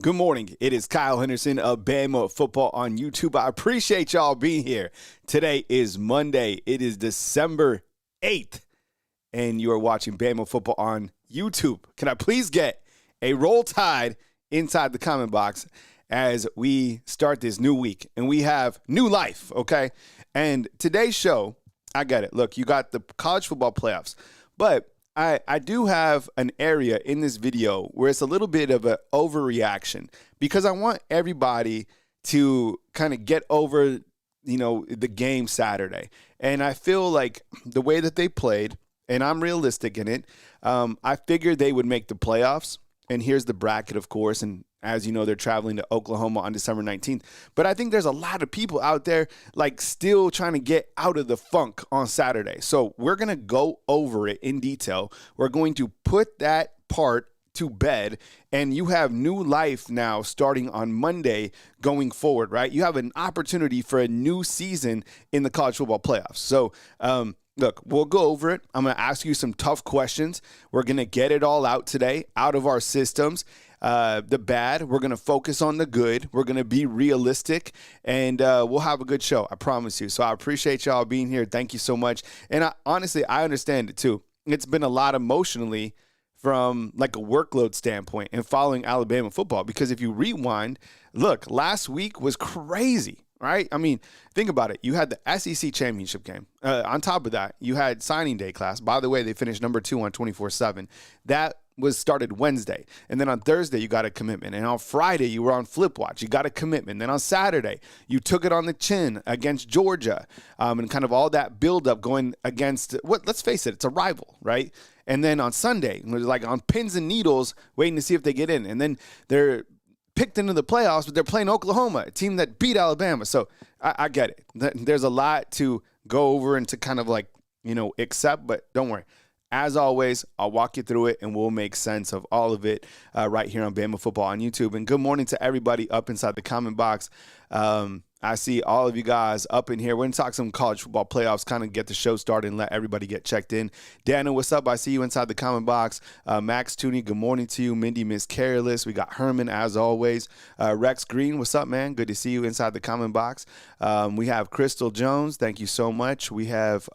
Good morning. It is Kyle Henderson of Bama Football on YouTube. I appreciate y'all being here. Today is Monday. It is December 8th, and you are watching Bama Football on YouTube. Can I please get a Roll Tide inside the comment box as we start this new week? And we have new life, okay? And today's show, I get it. Look, you got the college football playoffs, but I do have an area in this video where it's a little bit of an overreaction because I want everybody to kind of get over, the game Saturday. And I feel like the way that they played, and I'm realistic in it, I figured they would make the playoffs. And here's the bracket, of course, and as you know, they're traveling to Oklahoma on December 19th. But I think there's a lot of people out there still trying to get out of the funk on Saturday. So we're going to go over it in detail. We're going to put that part to bed, and you have new life now starting on Monday going forward, right? You have an opportunity for a new season in the college football playoffs. So, look, we'll go over it. I'm going to ask you some tough questions. We're going to get it all out today, out of our systems. The bad, we're going to focus on the good. We're going to be realistic, and we'll have a good show, I promise you. So I appreciate y'all being here. Thank you so much. And honestly, I understand it too. It's been a lot emotionally from a workload standpoint and following Alabama football, because if you rewind, look, last week was crazy. Right? I mean, think about it. You had the SEC championship game. On top of that, you had signing day class. By the way, they finished number 2 on 24/7. That was started Wednesday. And then on Thursday, you got a commitment. And on Friday, you were on flip watch. You got a commitment. Then on Saturday, you took it on the chin against Georgia. And kind of all that buildup going against let's face it, it's a rival, right? And then on Sunday, it was on pins and needles, waiting to see if they get in. And then they're picked into the playoffs, but they're playing Oklahoma, a team that beat Alabama. So I get it. There's a lot to go over and to kind of accept, but don't worry. As always, I'll walk you through it, and we'll make sense of all of it right here on Bama Football on YouTube. And good morning to everybody up inside the comment box. I see all of you guys up in here. We're going to talk some college football playoffs, kind of get the show started and let everybody get checked in. Daniel, what's up? I see you inside the comment box. Max Tooney, good morning to you. Mindy, Miss Careless. We got Herman, as always. Rex Green, what's up, man? Good to see you inside the comment box. We have Crystal Jones. Thank you so much. We have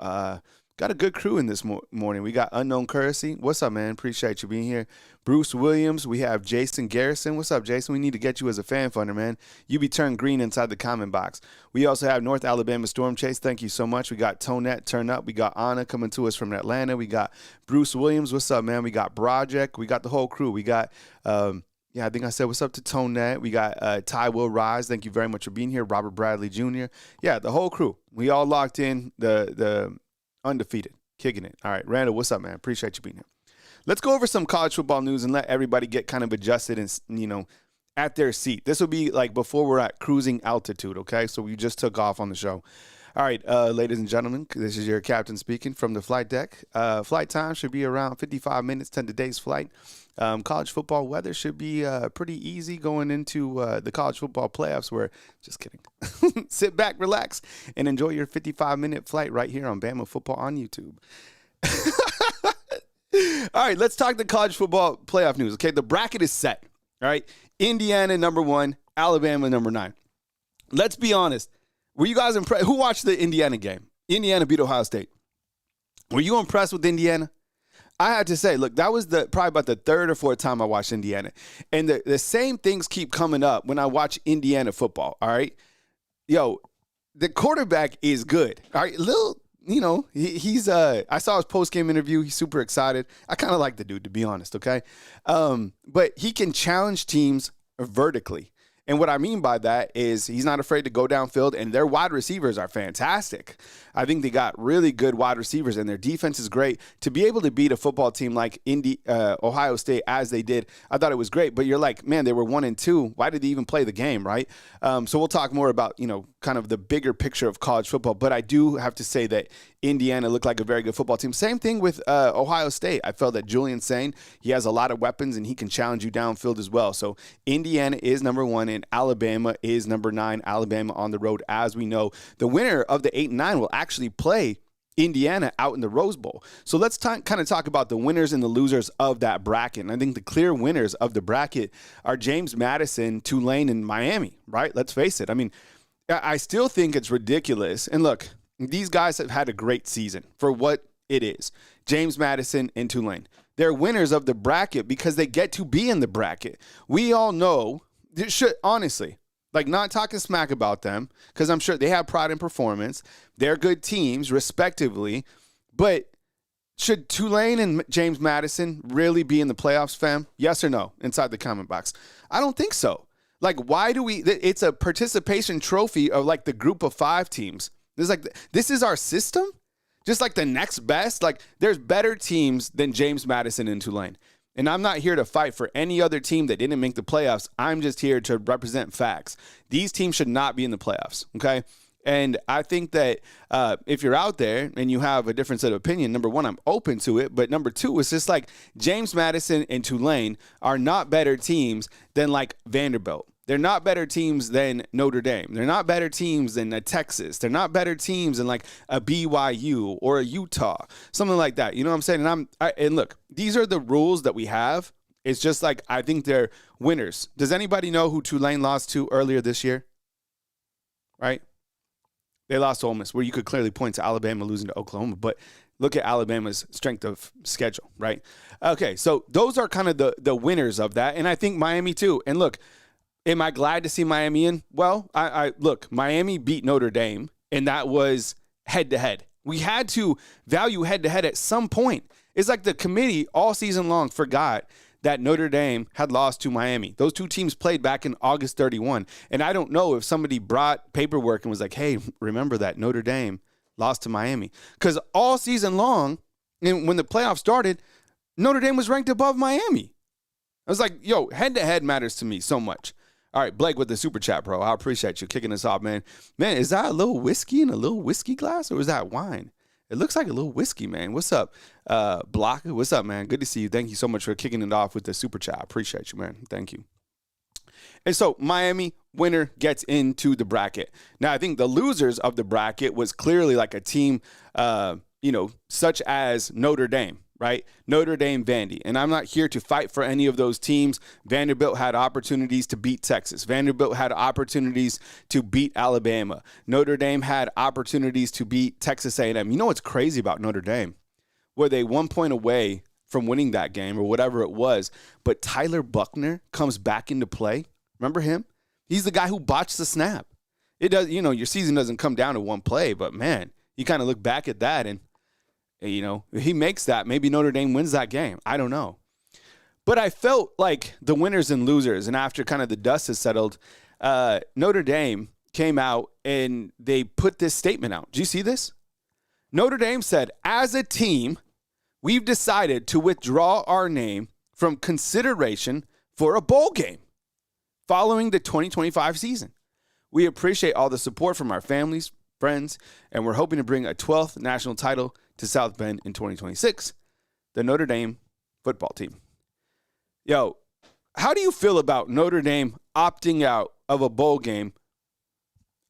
got a good crew in this morning. We got Unknown Currency. What's up, man? Appreciate you being here. Bruce Williams. We have Jason Garrison. What's up, Jason? We need to get you as a fan funder, man. You be turned green inside the comment box. We also have North Alabama Storm Chase. Thank you so much. We got Tonette Turn Up. We got Anna coming to us from Atlanta. We got Bruce Williams. What's up, man? We got Project. We got the whole crew. We got I think I said what's up to Tonette. We got Ty Will Rise. Thank you very much for being here. Robert Bradley Jr. Yeah, the whole crew. We all locked in. The undefeated, kicking it. All right, Randall, what's up, man? Appreciate you being here. Let's go over some college football news and let everybody get kind of adjusted and, at their seat. This will be before we're at cruising altitude, okay? So we just took off on the show. All right, ladies and gentlemen, this is your captain speaking from the flight deck. Flight time should be around 55 minutes to today's flight. College football weather should be pretty easy going into the college football playoffs just kidding. Sit back, relax, and enjoy your 55-minute flight right here on Bama Football on YouTube. All right, let's talk the college football playoff news. Okay, the bracket is set. All right, Indiana number 1, Alabama number 9. Let's be honest. Were you guys impressed? Who watched the Indiana game? Indiana beat Ohio State. Were you impressed with Indiana? I had to say, look, that was probably about the third or fourth time I watched Indiana. And the same things keep coming up when I watch Indiana football, all right? Yo, the quarterback is good, all right? He's I saw his post-game interview. He's super excited. I kind of like the dude, to be honest, okay? But he can challenge teams vertically. And what I mean by that is he's not afraid to go downfield, and their wide receivers are fantastic. I think they got really good wide receivers, and their defense is great. To be able to beat a football team like Ohio State as they did, I thought it was great. But you're like, man, they were 1-2. Why did they even play the game, right? So we'll talk more about, kind of the bigger picture of college football. But I do have to say that Indiana looked like a very good football team. Same thing with Ohio State. I felt that Julian Sain, he has a lot of weapons, and he can challenge you downfield as well. So Indiana is number 1, and Alabama is number 9. Alabama on the road, as we know. The winner of the 8 and 9 will actually play Indiana out in the Rose Bowl. So let's kind of talk about the winners and the losers of that bracket. And I think the clear winners of the bracket are James Madison, Tulane, and Miami, right? Let's face it. I mean, I still think it's ridiculous. And look, these guys have had a great season for what it is. James Madison and Tulane. They're winners of the bracket because they get to be in the bracket. We all know, honestly, like, not talking smack about them, because I'm sure they have pride in performance. They're good teams, respectively. But should Tulane and James Madison really be in the playoffs, fam? Yes or no? Inside the comment box. I don't think so. Like, why do we? It's a participation trophy of, like, the group of 5 teams. This is our system? Just like the next best? Like, there's better teams than James Madison and Tulane. And I'm not here to fight for any other team that didn't make the playoffs. I'm just here to represent facts. These teams should not be in the playoffs, okay? And I think that if you're out there and you have a different set of opinion, number one, I'm open to it. But number two, it's just like James Madison and Tulane are not better teams than, like, Vanderbilt. They're not better teams than Notre Dame. They're not better teams than Texas. They're not better teams than, like, a BYU or a Utah, something like that. You know what I'm saying? And look, these are the rules that we have. It's just like, I think they're winners. Does anybody know who Tulane lost to earlier this year? Right? They lost to Ole Miss, where you could clearly point to Alabama losing to Oklahoma. But look at Alabama's strength of schedule, right? Okay, so those are kind of the winners of that. And I think Miami too. And look, am I glad to see Miami in? Well, look, Miami beat Notre Dame, and that was head-to-head. We had to value head-to-head at some point. It's like the committee all season long forgot that Notre Dame had lost to Miami. Those two teams played back in August 31, and I don't know if somebody brought paperwork and was like, hey, remember that Notre Dame lost to Miami. Because all season long, and when the playoffs started, Notre Dame was ranked above Miami. I was like, yo, head-to-head matters to me so much. All right, Blake with the super chat, bro. I appreciate you kicking us off, man. Man, is that a little whiskey in a little whiskey glass, or is that wine? It looks like a little whiskey, man. What's up, Block? What's up, man? Good to see you. Thank you so much for kicking it off with the super chat. I appreciate you, man. Thank you. And so Miami winner gets into the bracket. Now, I think the losers of the bracket was clearly like a team, such as Notre Dame. Right? Notre Dame, Vandy. And I'm not here to fight for any of those teams. Vanderbilt had opportunities to beat Texas. Vanderbilt had opportunities to beat Alabama. Notre Dame had opportunities to beat Texas A&M. You know what's crazy about Notre Dame? Were they 1 point away from winning that game or whatever it was, but Tyler Buckner comes back into play. Remember him? He's the guy who botched the snap. It does, your season doesn't come down to one play, but man, you kind of look back at that and if he makes that, maybe Notre Dame wins that game. I don't know. But I felt like the winners and losers, and after kind of the dust has settled, Notre Dame came out and they put this statement out. Do you see this? Notre Dame said, as a team, we've decided to withdraw our name from consideration for a bowl game following the 2025 season. We appreciate all the support from our families, friends, and we're hoping to bring a 12th national title to South Bend in 2026, the Notre Dame football team. Yo, how do you feel about Notre Dame opting out of a bowl game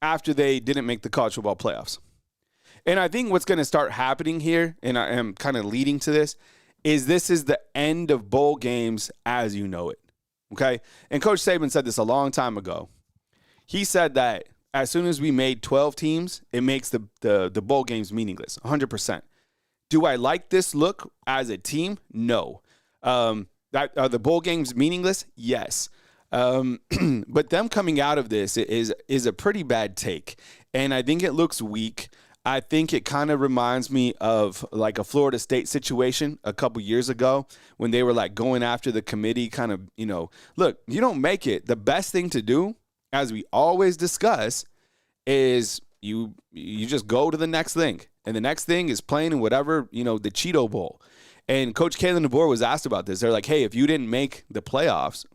after they didn't make the college football playoffs? And I think what's going to start happening here, and I am kind of leading to this is the end of bowl games as you know it, okay? And Coach Saban said this a long time ago. He said that as soon as we made 12 teams, it makes the bowl games meaningless, 100%. Do I like this look as a team? No. Are the bowl games meaningless? Yes. But them coming out of this is a pretty bad take. And I think it looks weak. I think it kind of reminds me of like a Florida State situation a couple years ago when they were like going after the committee kind of, look, you don't make it. The best thing to do, as we always discuss, is you just go to the next thing. And the next thing is playing in whatever, the Cheeto Bowl. And Coach Kalen Deboer was asked about this. They're like, hey, if you didn't make the playoffs,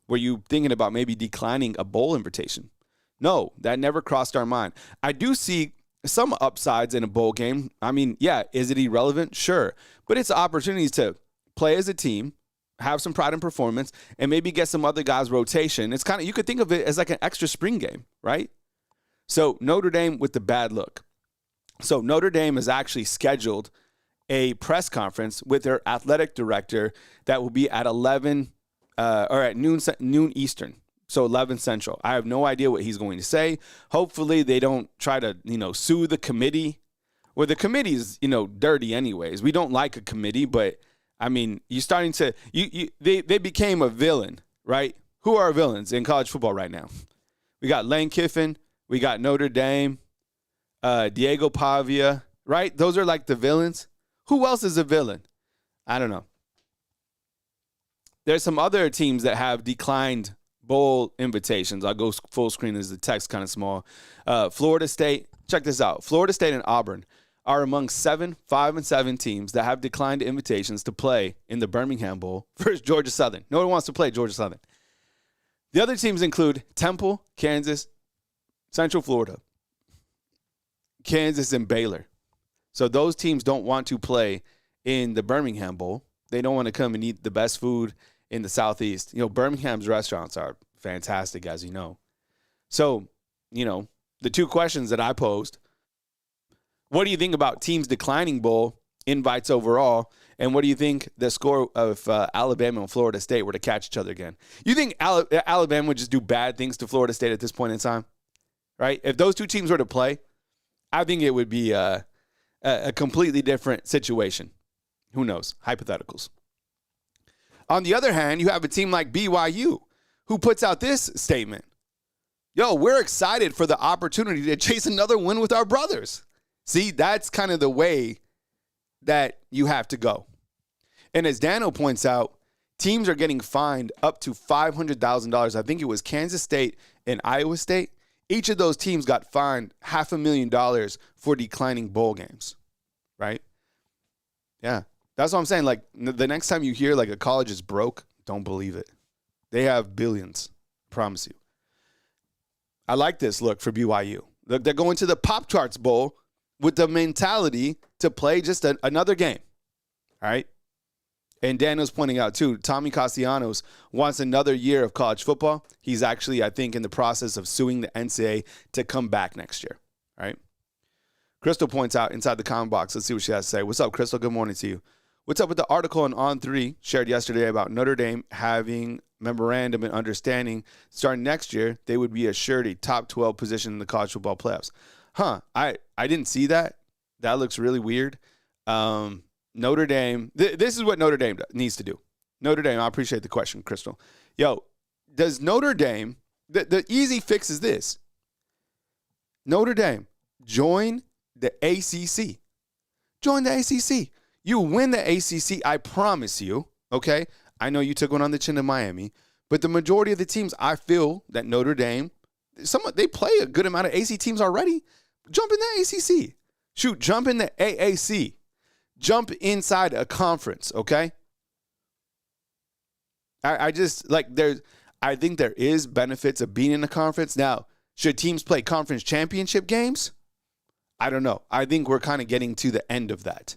were you thinking about maybe declining a bowl invitation? No, that never crossed our mind. I do see some upsides in a bowl game. I mean, yeah, is it irrelevant? Sure. But it's opportunities to play as a team, have some pride in performance, and maybe get some other guys' rotation. It's kind of, you could think of it as like an extra spring game, right? So Notre Dame with the bad look. So Notre Dame has actually scheduled a press conference with their athletic director that will be at 11 or at noon Eastern. So 11 Central. I have no idea what he's going to say. Hopefully they don't try to, sue the committee. Well, the committee is, dirty anyways. We don't like a committee, but I mean, you're starting to they became a villain, right? Who are villains in college football right now? We got Lane Kiffin, we got Notre Dame, Diego Pavia, right? Those are like the villains. Who else is a villain? I don't know. There's some other teams that have declined bowl invitations. I'll go full screen as the text kind of small. Florida State, check this out. Florida State and Auburn are among 7 5-7 teams that have declined invitations to play in the Birmingham Bowl versus Georgia Southern. No one wants to play Georgia Southern. The other teams include Temple, Kansas, Central Florida, Kansas, and Baylor. So those teams don't want to play in the Birmingham Bowl. They don't want to come and eat the best food in the Southeast. Birmingham's restaurants are fantastic, as you know. So, the two questions that I posed, what do you think about teams declining bowl invites overall? And what do you think the score of Alabama and Florida State were to catch each other again? You think Alabama would just do bad things to Florida State at this point in time? Right? If those two teams were to play, I think it would be a completely different situation. Who knows? Hypotheticals. On the other hand, you have a team like BYU who puts out this statement. Yo, we're excited for the opportunity to chase another win with our brothers. See, that's kind of the way that you have to go. And as Dano points out, teams are getting fined up to $500,000. I think it was Kansas State and Iowa State. Each of those teams got fined $500,000 for declining bowl games, right? Yeah, that's what I'm saying. Like, the next time you hear like a college is broke, don't believe it. They have billions, promise you. I like this look for BYU. Look, they're going to the Pop-Tarts Bowl with the mentality to play just another game, all right? And Daniel's pointing out, too, Tommy Castellanos wants another year of college football. He's actually, I think, in the process of suing the NCAA to come back next year, all right? Crystal points out inside the comment box. Let's see what she has to say. What's up, Crystal? Good morning to you. What's up with the article on On3 shared yesterday about Notre Dame having memorandum and understanding starting next year, they would be assured a top 12 position in the college football playoffs? I didn't see that. That looks really weird. Notre Dame, this is what Notre Dame needs to do. Notre Dame, I appreciate the question, Crystal. Yo, does Notre Dame, the easy fix is this. Notre Dame, join the ACC. Join the ACC. You win the ACC, I promise you, okay? I know you took one on the chin in Miami, but the majority of the teams, I feel that Notre Dame, they play a good amount of AC teams already. Jump in the ACC. Shoot, jump in the AAC. Jump inside a conference, okay? I think there is benefits of being in a conference. Now, should teams play conference championship games? I don't know. I think we're kind of getting to the end of that.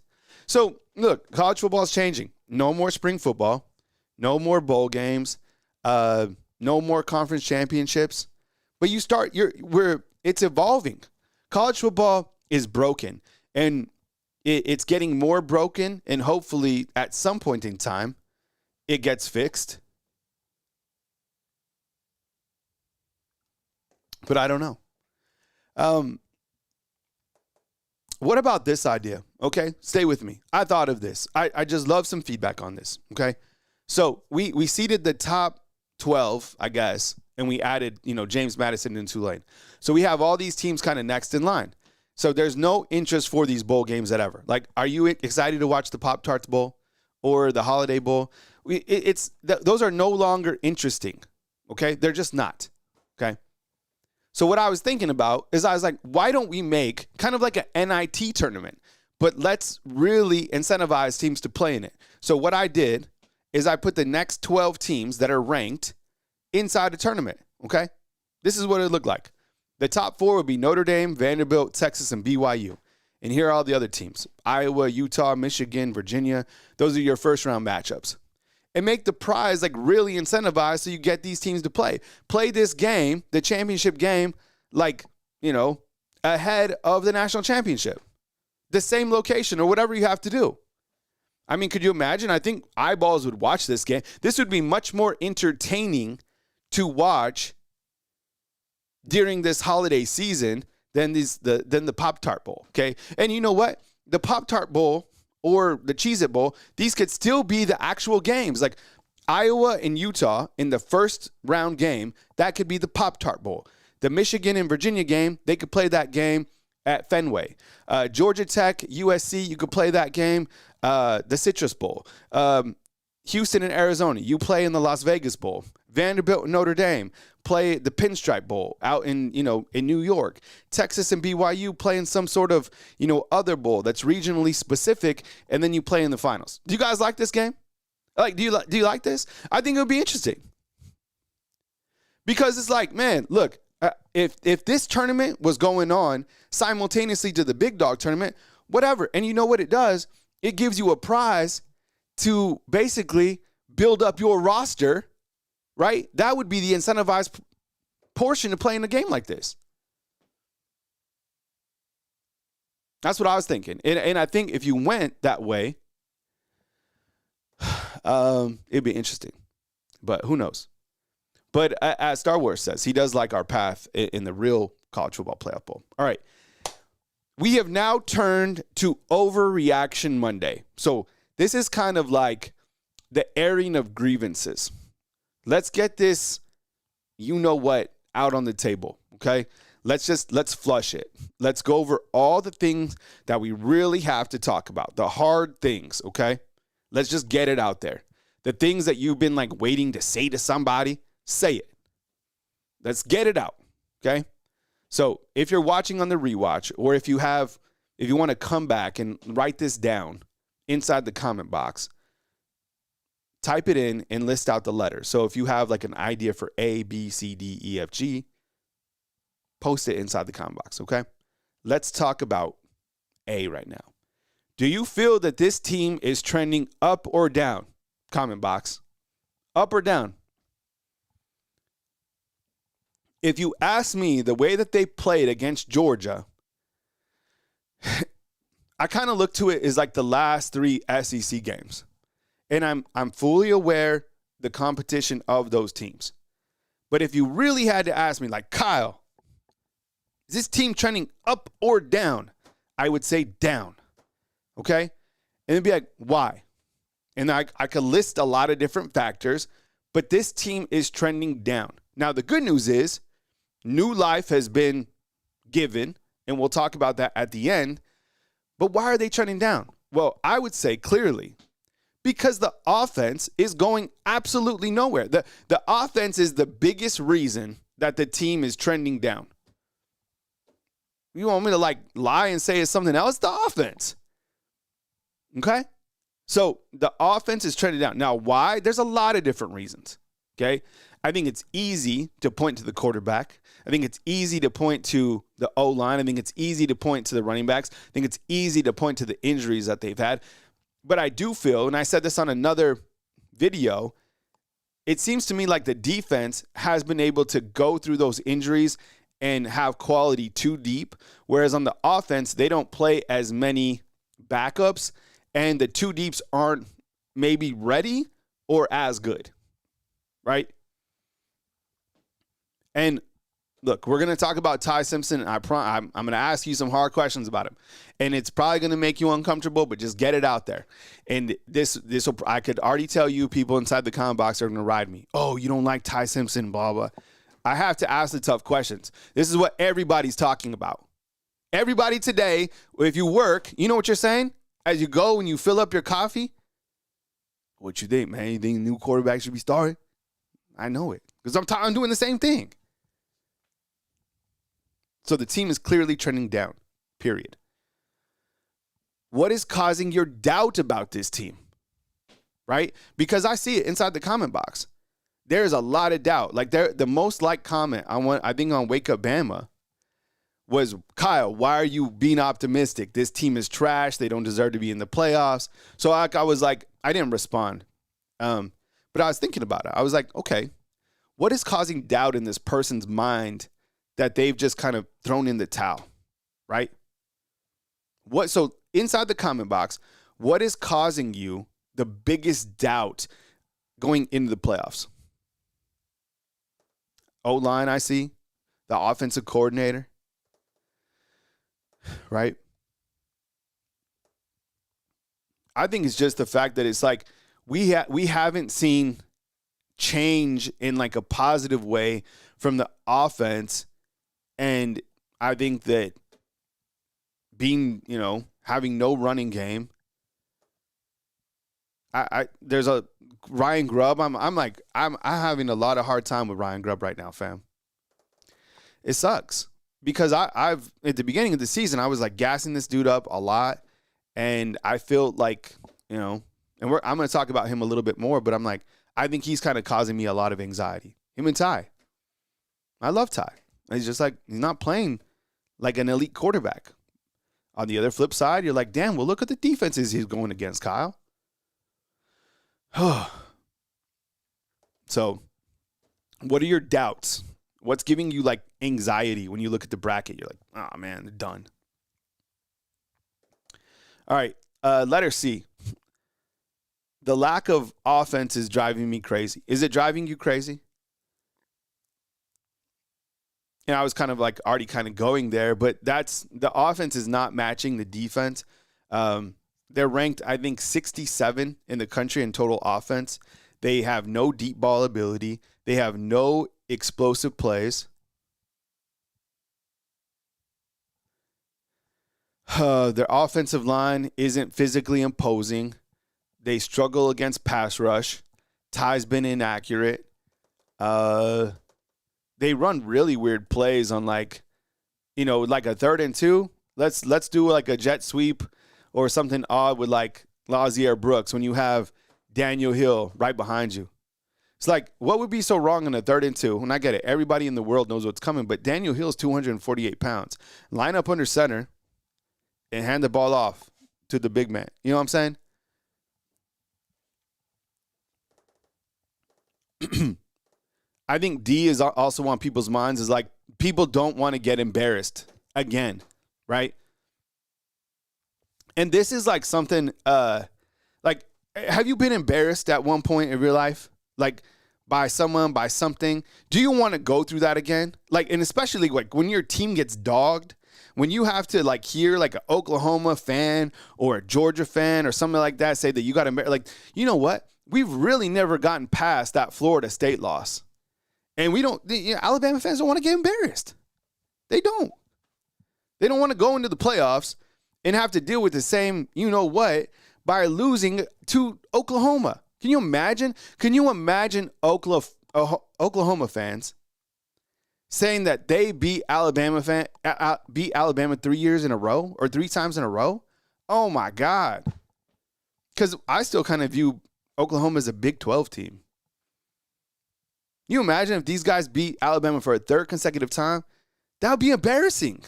So, look, college football is changing. No more spring football. No more bowl games. No more conference championships. But it's evolving. College football is broken. And it's getting more broken. And hopefully, at some point in time, it gets fixed. But I don't know. What about this idea? Okay, stay with me. I thought of this. I just love some feedback on this, okay? So we seeded the top 12, I guess, and we added, James Madison and Tulane. So we have all these teams kind of next in line. So there's no interest for these bowl games at ever. Like, are you excited to watch the Pop-Tarts Bowl or the Holiday Bowl? Those are no longer interesting, okay? They're just not, okay? So what I was thinking about is I was like, why don't we make kind of like an NIT tournament, but let's really incentivize teams to play in it. So what I did is I put the next 12 teams that are ranked inside the tournament, okay? This is what it looked like. The top 4 would be Notre Dame, Vanderbilt, Texas, and BYU. And here are all the other teams: Iowa, Utah, Michigan, Virginia. Those are your first-round matchups. And make the prize like really incentivized so you get these teams to play. Play this game, the championship game, like, ahead of the national championship. the same location or whatever you have to do. I mean, could you imagine? I think eyeballs would watch this game. This would be much more entertaining to watch during this holiday season than the Pop-Tart Bowl, okay? And you know what? The Pop-Tart Bowl or the Cheez-It Bowl, these could still be the actual games. Like Iowa and Utah in the first round game, that could be the Pop-Tart Bowl. The Michigan and Virginia game, they could play that game at Fenway. Georgia Tech, USC, you could play that game, the Citrus Bowl. Houston and Arizona, you play in the Las Vegas Bowl. Vanderbilt and Notre Dame play the Pinstripe Bowl out in New York. Texas and BYU play in some sort of, other bowl that's regionally specific, and then you play in the finals. Do you guys like this game? Do you like this? I think it would be interesting. Because it's like, man, look, if this tournament was going on simultaneously to the Big Dog tournament, whatever, and you know what it does? It gives you a prize to basically build up your roster, right? That would be the incentivized portion to playing a game like this. That's what I was thinking. And I think if you went that way, it'd be interesting. But who knows? But as Star Wars says, he does like our path in the real college football playoff bowl. All right. We have now turned to Overreaction Monday. So this is kind of like the airing of grievances. Let's get this, out on the table, okay? Let's flush it. Let's go over all the things that we really have to talk about, the hard things, okay? Let's just get it out there. The things that you've been waiting to say to somebody, say it. Let's get it out, okay? So if you're watching on the rewatch, or if you want to come back and write this down inside the comment box, type it in and list out the letters. So if you have an idea for A, B, C, D, E, F, G, post it inside the comment box, okay? Let's talk about A right now. Do you feel that this team is trending up or down? Comment box. Up or down? If you ask me, the way that they played against Georgia, I kind of look to it as the last 3 SEC games. And I'm fully aware the competition of those teams. But if you really had to ask me, Kyle, is this team trending up or down? I would say down. Okay? And it'd be why? And I could list a lot of different factors, but this team is trending down. Now, the good news is new life has been given, and we'll talk about that at the end. But why are they trending down? Well, I would say clearly because the offense is going absolutely nowhere. The offense is the biggest reason that the team is trending down. You want me to lie and say it's something else? The offense. Okay? So the offense is trending down. Now, why? There's a lot of different reasons. Okay? I think it's easy to point to the quarterback. I think it's easy to point to the O-line. I think it's easy to point to the running backs. I think it's easy to point to the injuries that they've had. But I do feel, and I said this on another video, it seems to me like the defense has been able to go through those injuries and have quality too deep, whereas on the offense, they don't play as many backups, and the two deeps aren't maybe ready or as good, right? And look, we're going to talk about Ty Simpson. I'm going to ask you some hard questions about him. And it's probably going to make you uncomfortable, but just get it out there. And I could already tell you people inside the comment box are going to ride me. Oh, you don't like Ty Simpson, blah, blah. I have to ask the tough questions. This is what everybody's talking about. Everybody today, if you work, you know what you're saying? As you go and you fill up your coffee, what you think, man? You think new quarterback should be starting? I know it because I'm doing the same thing. So the team is clearly trending down, period. What is causing your doubt about this team, right? Because I see it inside the comment box. There's a lot of doubt. The most liked comment I think on Wake Up Bama was, Kyle, why are you being optimistic? This team is trash. They don't deserve to be in the playoffs. So I was I didn't respond. But I was thinking about it. I was okay, what is causing doubt in this person's mind that they've just kind of thrown in the towel, right? So inside the comment box, what is causing you the biggest doubt going into the playoffs? O-line, I see. The offensive coordinator. Right? I think it's just the fact that it's like we haven't seen change in like a positive way from the offense. And I think that being, having no running game, there's a Ryan Grubb. I'm having a lot of hard time with Ryan Grubb right now, fam. It sucks because I've at the beginning of the season I was like gassing this dude up a lot, and I feel like and I'm going to talk about him a little bit more, but I'm like I think he's kind of causing me a lot of anxiety. Him and Ty. I love Ty. He's just like he's not playing like an elite quarterback. On the other flip side, you're like, damn, well, look at the defenses he's going against, Kyle. So, what are your doubts? What's giving you like anxiety when you look at the bracket? You're like, oh man, they're done. All right, letter C. The lack of offense is driving me crazy. Is it driving you crazy? I was kind of like already kind of going there, but the offense is not matching the defense. They're ranked, I think, 67 in the country in total offense. They have no deep ball ability. They have no explosive plays. Their offensive line isn't physically imposing. They struggle against pass rush. Ty's been inaccurate. They run really weird plays on like a 3rd and 2. Let's do like a jet sweep or something odd with like Lazier Brooks when you have Daniel Hill right behind you. It's like, what would be so wrong on a 3rd and 2? And I get it. Everybody in the world knows what's coming, but Daniel Hill's 248 pounds. Line up under center and hand the ball off to the big man. You know what I'm saying? I think D is also on people's minds is like people don't want to get embarrassed again, right? And this is like something like, have you been embarrassed at one point in real life? Like by someone, by something? Do you want to go through that again? Like, and especially like when your team gets dogged, when you have to like hear like an Oklahoma fan or a Georgia fan or something like that say that you got embarrassed. Like, you know what? We've really never gotten past that Florida State loss. And Alabama fans don't want to get embarrassed. They don't. They don't want to go into the playoffs and have to deal with the same, by losing to Oklahoma. Can you imagine? Can you imagine Oklahoma fans saying that they beat Alabama 3 years in a row or 3 times in a row? Oh my God. Because I still kind of view Oklahoma as a Big 12 team. You imagine if these guys beat Alabama for a 3rd consecutive time? That would be embarrassing.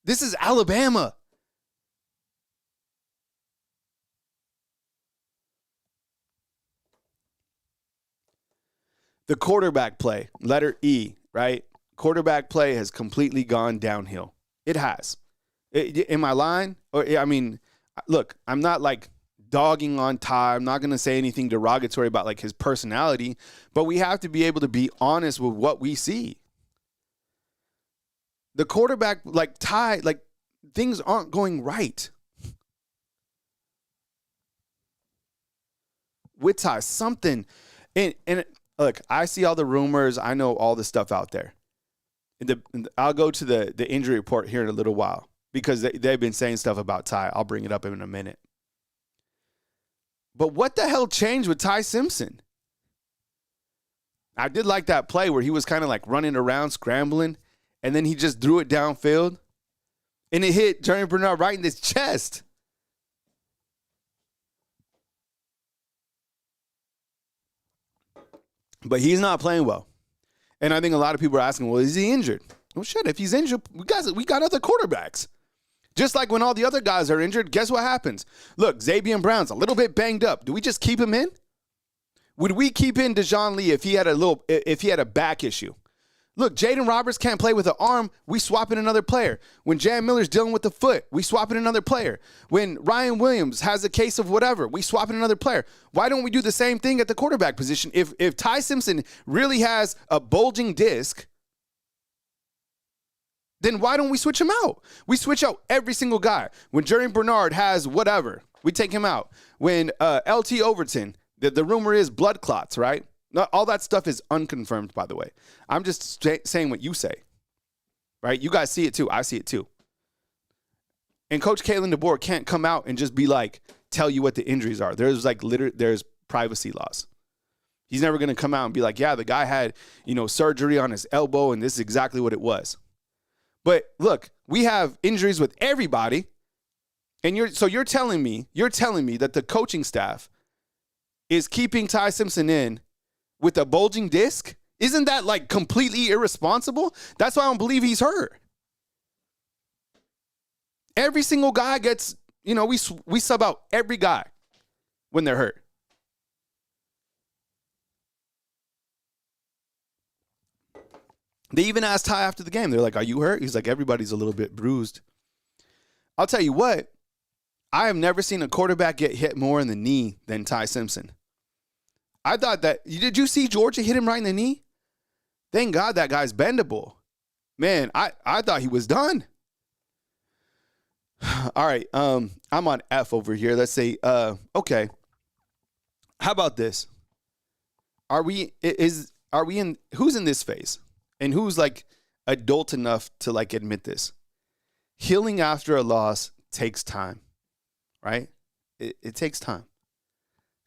This is Alabama. The quarterback play, letter E, right? Quarterback play has completely gone downhill. It has. Am I lying? Look, I'm not like dogging on Ty. I'm not going to say anything derogatory about like his personality, but we have to be able to be honest with what we see. The quarterback, like Ty, like things aren't going right. With Ty, something, and look, I see all the rumors. I know all the stuff out there. I'll go to the injury report here in a little while because they've been saying stuff about Ty. I'll bring it up in a minute. But what the hell changed with Ty Simpson? I did like that play where he was kind of like running around, scrambling, and then he just threw it downfield, and it hit Jeremy Bernard right in his chest. But he's not playing well. And I think a lot of people are asking, well, is he injured? Well, shit, if he's injured, we got other quarterbacks. Just like when all the other guys are injured, guess what happens? Look, Xavier Brown's a little bit banged up. Do we just keep him in? Would we keep in Dejoun Lee if he had a back issue? Look, Jaden Roberts can't play with an arm. We swap in another player. When Jan Miller's dealing with the foot, we swap in another player. When Ryan Williams has a case of whatever, we swap in another player. Why don't we do the same thing at the quarterback position? If Ty Simpson really has a bulging disc, then why don't we switch him out? We switch out every single guy. When Jerry Bernard has whatever, we take him out. When LT Overton, the rumor is blood clots, right? Not all that stuff is unconfirmed, by the way. I'm just saying what you say, right? You guys see it too. I see it too. And Coach Kalen Deboer can't come out and just be like, tell you what the injuries are. There's privacy laws. He's never going to come out and be like, yeah, the guy had, surgery on his elbow and this is exactly what it was. But look, we have injuries with everybody. And you're telling me that the coaching staff is keeping Ty Simpson in with a bulging disc? Isn't that like completely irresponsible? That's why I don't believe he's hurt. Every single guy gets, we sub out every guy when they're hurt. They even asked Ty after the game. They're like, are you hurt? He's like, everybody's a little bit bruised. I'll tell you what, I have never seen a quarterback get hit more in the knee than Ty Simpson. I thought did you see Georgia hit him right in the knee? Thank God that guy's bendable. Man, I thought he was done. All right, I'm on F over here. Let's say, okay. How about this? Who's in this phase? And who's like adult enough to like admit this? Healing after a loss takes time, right? It takes time.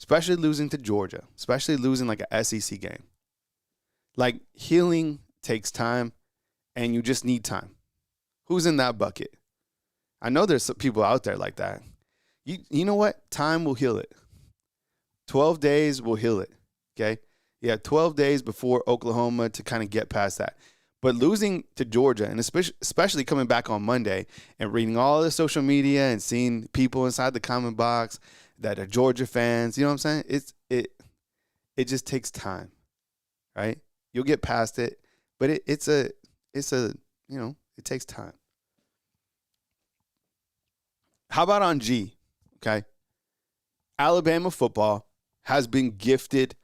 Especially losing to Georgia, especially losing like a SEC game. Like healing takes time and you just need time. Who's in that bucket? I know there's some people out there like that. You know what? Time will heal it. 12 days will heal it, okay? You have 12 days before Oklahoma to kind of get past that. But losing to Georgia, and especially coming back on Monday and reading all the social media and seeing people inside the comment box that are Georgia fans, you know what I'm saying? It just takes time, right? You'll get past it, but it takes time. How about on G? Okay, Alabama football has been gifted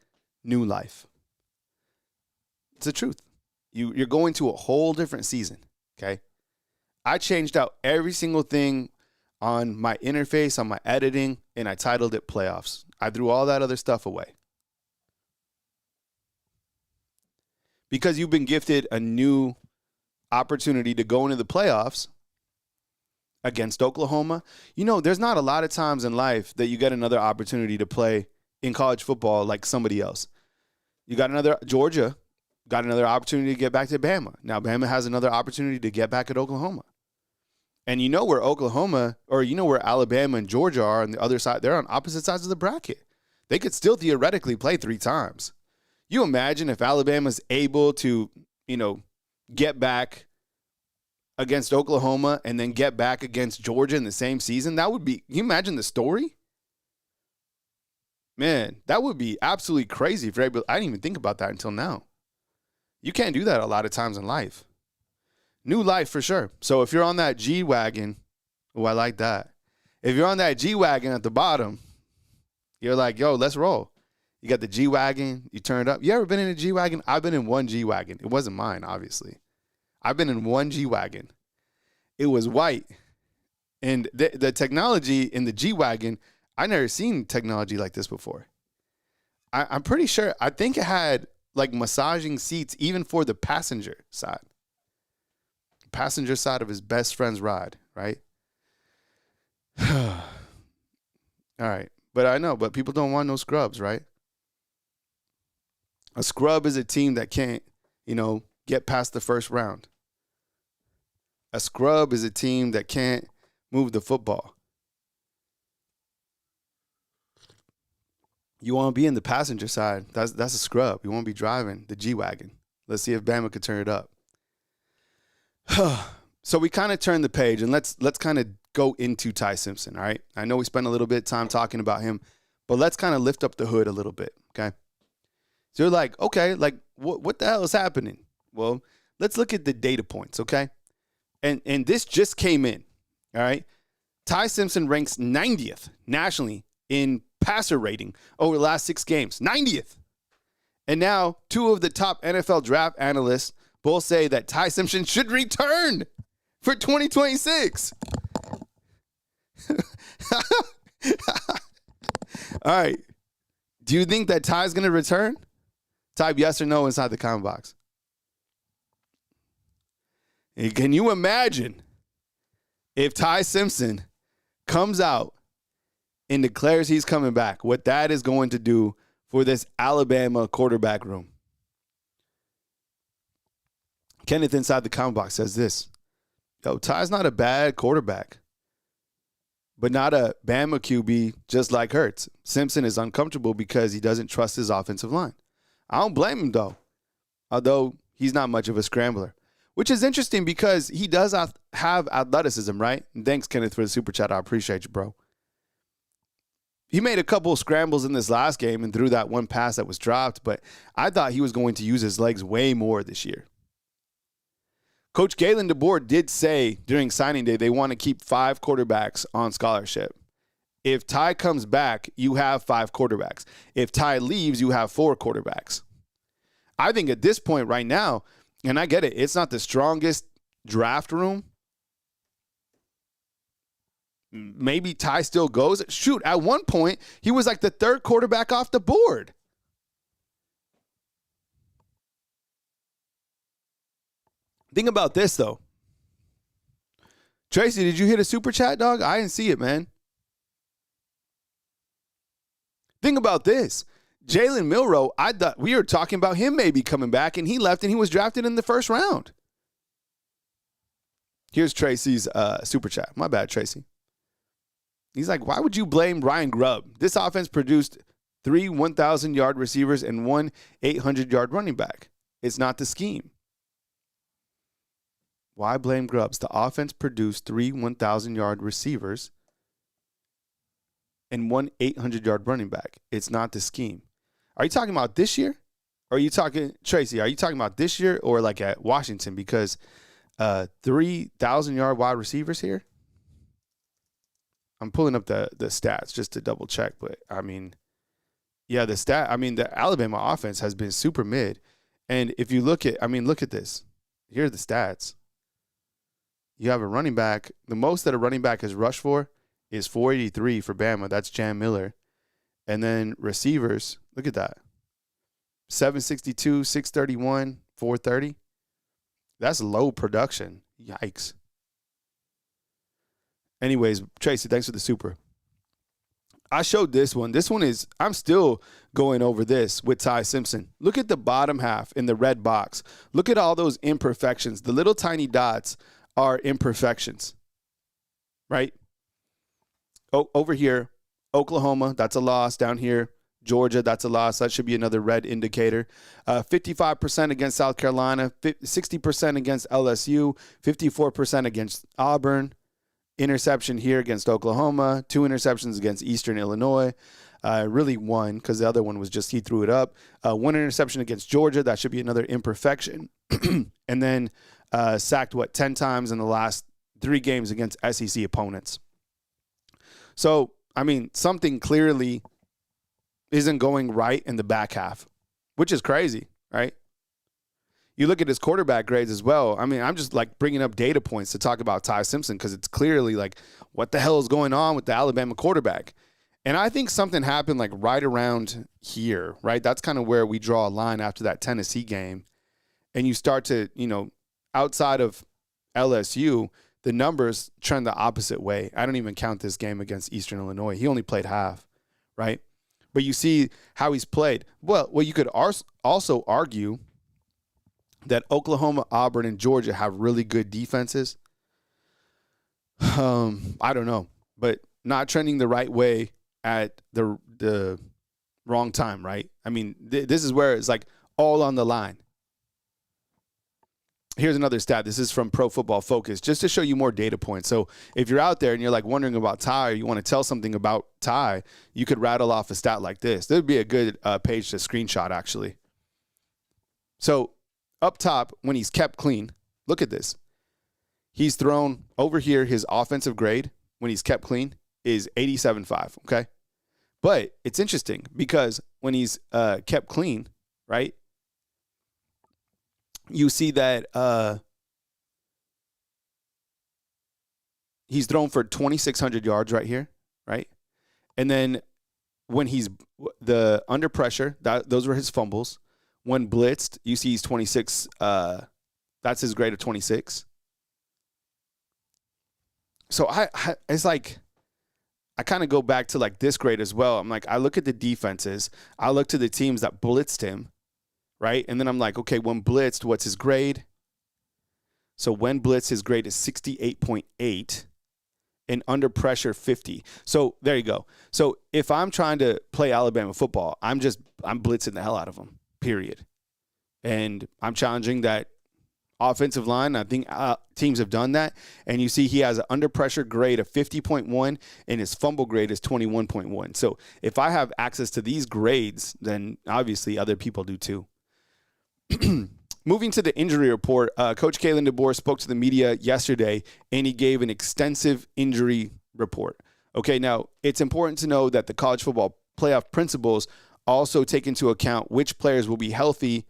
new life. It's the truth. You're going to a whole different season, okay? I changed out every single thing on my interface, on my editing, and I titled it Playoffs. I threw all that other stuff away. Because you've been gifted a new opportunity to go into the playoffs against Oklahoma. There's not a lot of times in life that you get another opportunity to play in college football like somebody else. You got Georgia got another opportunity to get back to Bama. Now Bama has another opportunity to get back at Oklahoma. And where Oklahoma, or where Alabama and Georgia are on the other side, they're on opposite sides of the bracket. They could still theoretically play 3 times. You imagine if Alabama's able to, get back against Oklahoma and then get back against Georgia in the same season? That would be, can you imagine the story? Man, that would be absolutely crazy for everybody. I didn't even think about that until now. You can't do that a lot of times in life. New life for sure. So if you're on that G-Wagon, I like that. If you're on that G-Wagon at the bottom, you're like, yo, let's roll. You got the G-Wagon, you turn it up. You ever been in a G-Wagon? I've been in one G-Wagon. It wasn't mine, obviously. I've been in one G-Wagon. It was white. And the technology in the G-Wagon, I never seen technology like this before. I'm pretty sure, I think it had like massaging seats even for the passenger side. Passenger side of his best friend's ride, right? All right. But people don't want no scrubs, right? A scrub is a team that can't, get past the first round. A scrub is a team that can't move the football. You want to be in the passenger side. That's a scrub. You want to be driving the G-Wagon. Let's see if Bama could turn it up. So we kind of turned the page, and let's kind of go into Ty Simpson, all right? I know we spent a little bit of time talking about him, but let's kind of lift up the hood a little bit, okay? So you're like, okay, like what the hell is happening? Well, let's look at the data points, okay? And this just came in, all right? Ty Simpson ranks 90th nationally in passer rating over the last 6 games. 90th. And now 2 of the top NFL draft analysts both say that Ty Simpson should return for 2026. All right. Do you think that Ty's going to return? Type yes or no inside the comment box. And can you imagine if Ty Simpson comes out and declares he's coming back, what that is going to do for this Alabama quarterback room? Kenneth inside the comment box says this. Yo, Ty's not a bad quarterback, but not a Bama QB just like Hurts. Simpson is uncomfortable because he doesn't trust his offensive line. I don't blame him, though, although he's not much of a scrambler, which is interesting because he does have athleticism, right? And thanks, Kenneth, for the super chat. I appreciate you, bro. He made a couple of scrambles in this last game and threw that one pass that was dropped, but I thought he was going to use his legs way more this year. Coach Kalen Deboer did say during signing day they want to keep 5 quarterbacks on scholarship. If Ty comes back, you have 5 quarterbacks. If Ty leaves, you have 4 quarterbacks. I think at this point right now, and I get it, it's not the strongest draft room. Maybe Ty still goes. Shoot, at one point, he was like the 3rd quarterback off the board. Think about this, though. Tracy, did you hit a super chat, dog? I didn't see it, man. Think about this. Jalen Milroe, I thought we were talking about him maybe coming back, and he left, and he was drafted in the 1st round. Here's Tracy's super chat. My bad, Tracy. He's like, why would you blame Ryan Grubb? This offense produced 3 1,000-yard receivers and 1 800-yard running back. It's not the scheme. Why blame Grubbs? The offense produced 3 1,000-yard receivers and 1 800-yard running back. It's not the scheme. Are you talking about this year? Or are you talking, Tracy, are you talking about this year or like at Washington? Because 3,000-yard wide receivers here? I'm pulling up the stats just to double check. But, I mean, yeah, the Alabama offense has been super mid. And if you look at, look at this. Here are the stats. You have a running back. The most that a running back has rushed for is 483 for Bama. That's Jam Miller. And then receivers, look at that. 762, 631, 430. That's low production. Yikes. Anyways, Tracy, thanks for the super. I showed this one. This one is, I'm still going over this with Ty Simpson. Look at the bottom half in the red box. Look at all those imperfections. The little tiny dots are imperfections, right? Over here, Oklahoma, that's a loss. Down here, Georgia, that's a loss. That should be another red indicator. 55% against South Carolina, 60% against LSU, 54% against Auburn. Interception here against Oklahoma, 2 interceptions against Eastern Illinois. Really 1 because the other one was just he threw it up. 1 interception against Georgia. That should be another imperfection. And then sacked, 10 times in the last 3 games against SEC opponents. So, something clearly isn't going right in the back half, which is crazy, right? You look at his quarterback grades as well. I'm just like bringing up data points to talk about Ty Simpson because it's clearly like, what the hell is going on with the Alabama quarterback? And I think something happened like right around here, right? That's kind of where we draw a line after that Tennessee game. And you start to, outside of LSU, the numbers trend the opposite way. I don't even count this game against Eastern Illinois. He only played half, right? But you see how he's played. Well, you could also argue that Oklahoma, Auburn, and Georgia have really good defenses. I don't know, but not trending the right way at the wrong time, right? This is where it's like all on the line. Here's another stat. This is from Pro Football Focus, just to show you more data points. So if you're out there and you're like wondering about Ty, or you want to tell something about Ty, you could rattle off a stat like this. This would be a good page to screenshot, actually. So up top, when he's kept clean, look at this. He's thrown over here, his offensive grade, when he's kept clean, is 87.5, okay? But it's interesting because when he's kept clean, right, you see that he's thrown for 2,600 yards right here, right? And then when he's under pressure, those were his fumbles. When blitzed, you see he's 26. That's his grade of 26. So it's like I kind of go back to like this grade as well. I'm like, I look at the defenses. I look to the teams that blitzed him, right? And then I'm like, okay, when blitzed, what's his grade? So when blitzed, his grade is 68.8. And under pressure, 50. So there you go. So if I'm trying to play Alabama football, I'm blitzing the hell out of them, period. And I'm challenging that offensive line. I think teams have done that. And you see he has an under pressure grade of 50.1 and his fumble grade is 21.1. So if I have access to these grades, then obviously other people do too. Moving to the injury report, Coach Kalen Deboer spoke to the media yesterday, and he gave an extensive injury report. Okay, now it's important to know that the college football playoff principles also take into account which players will be healthy,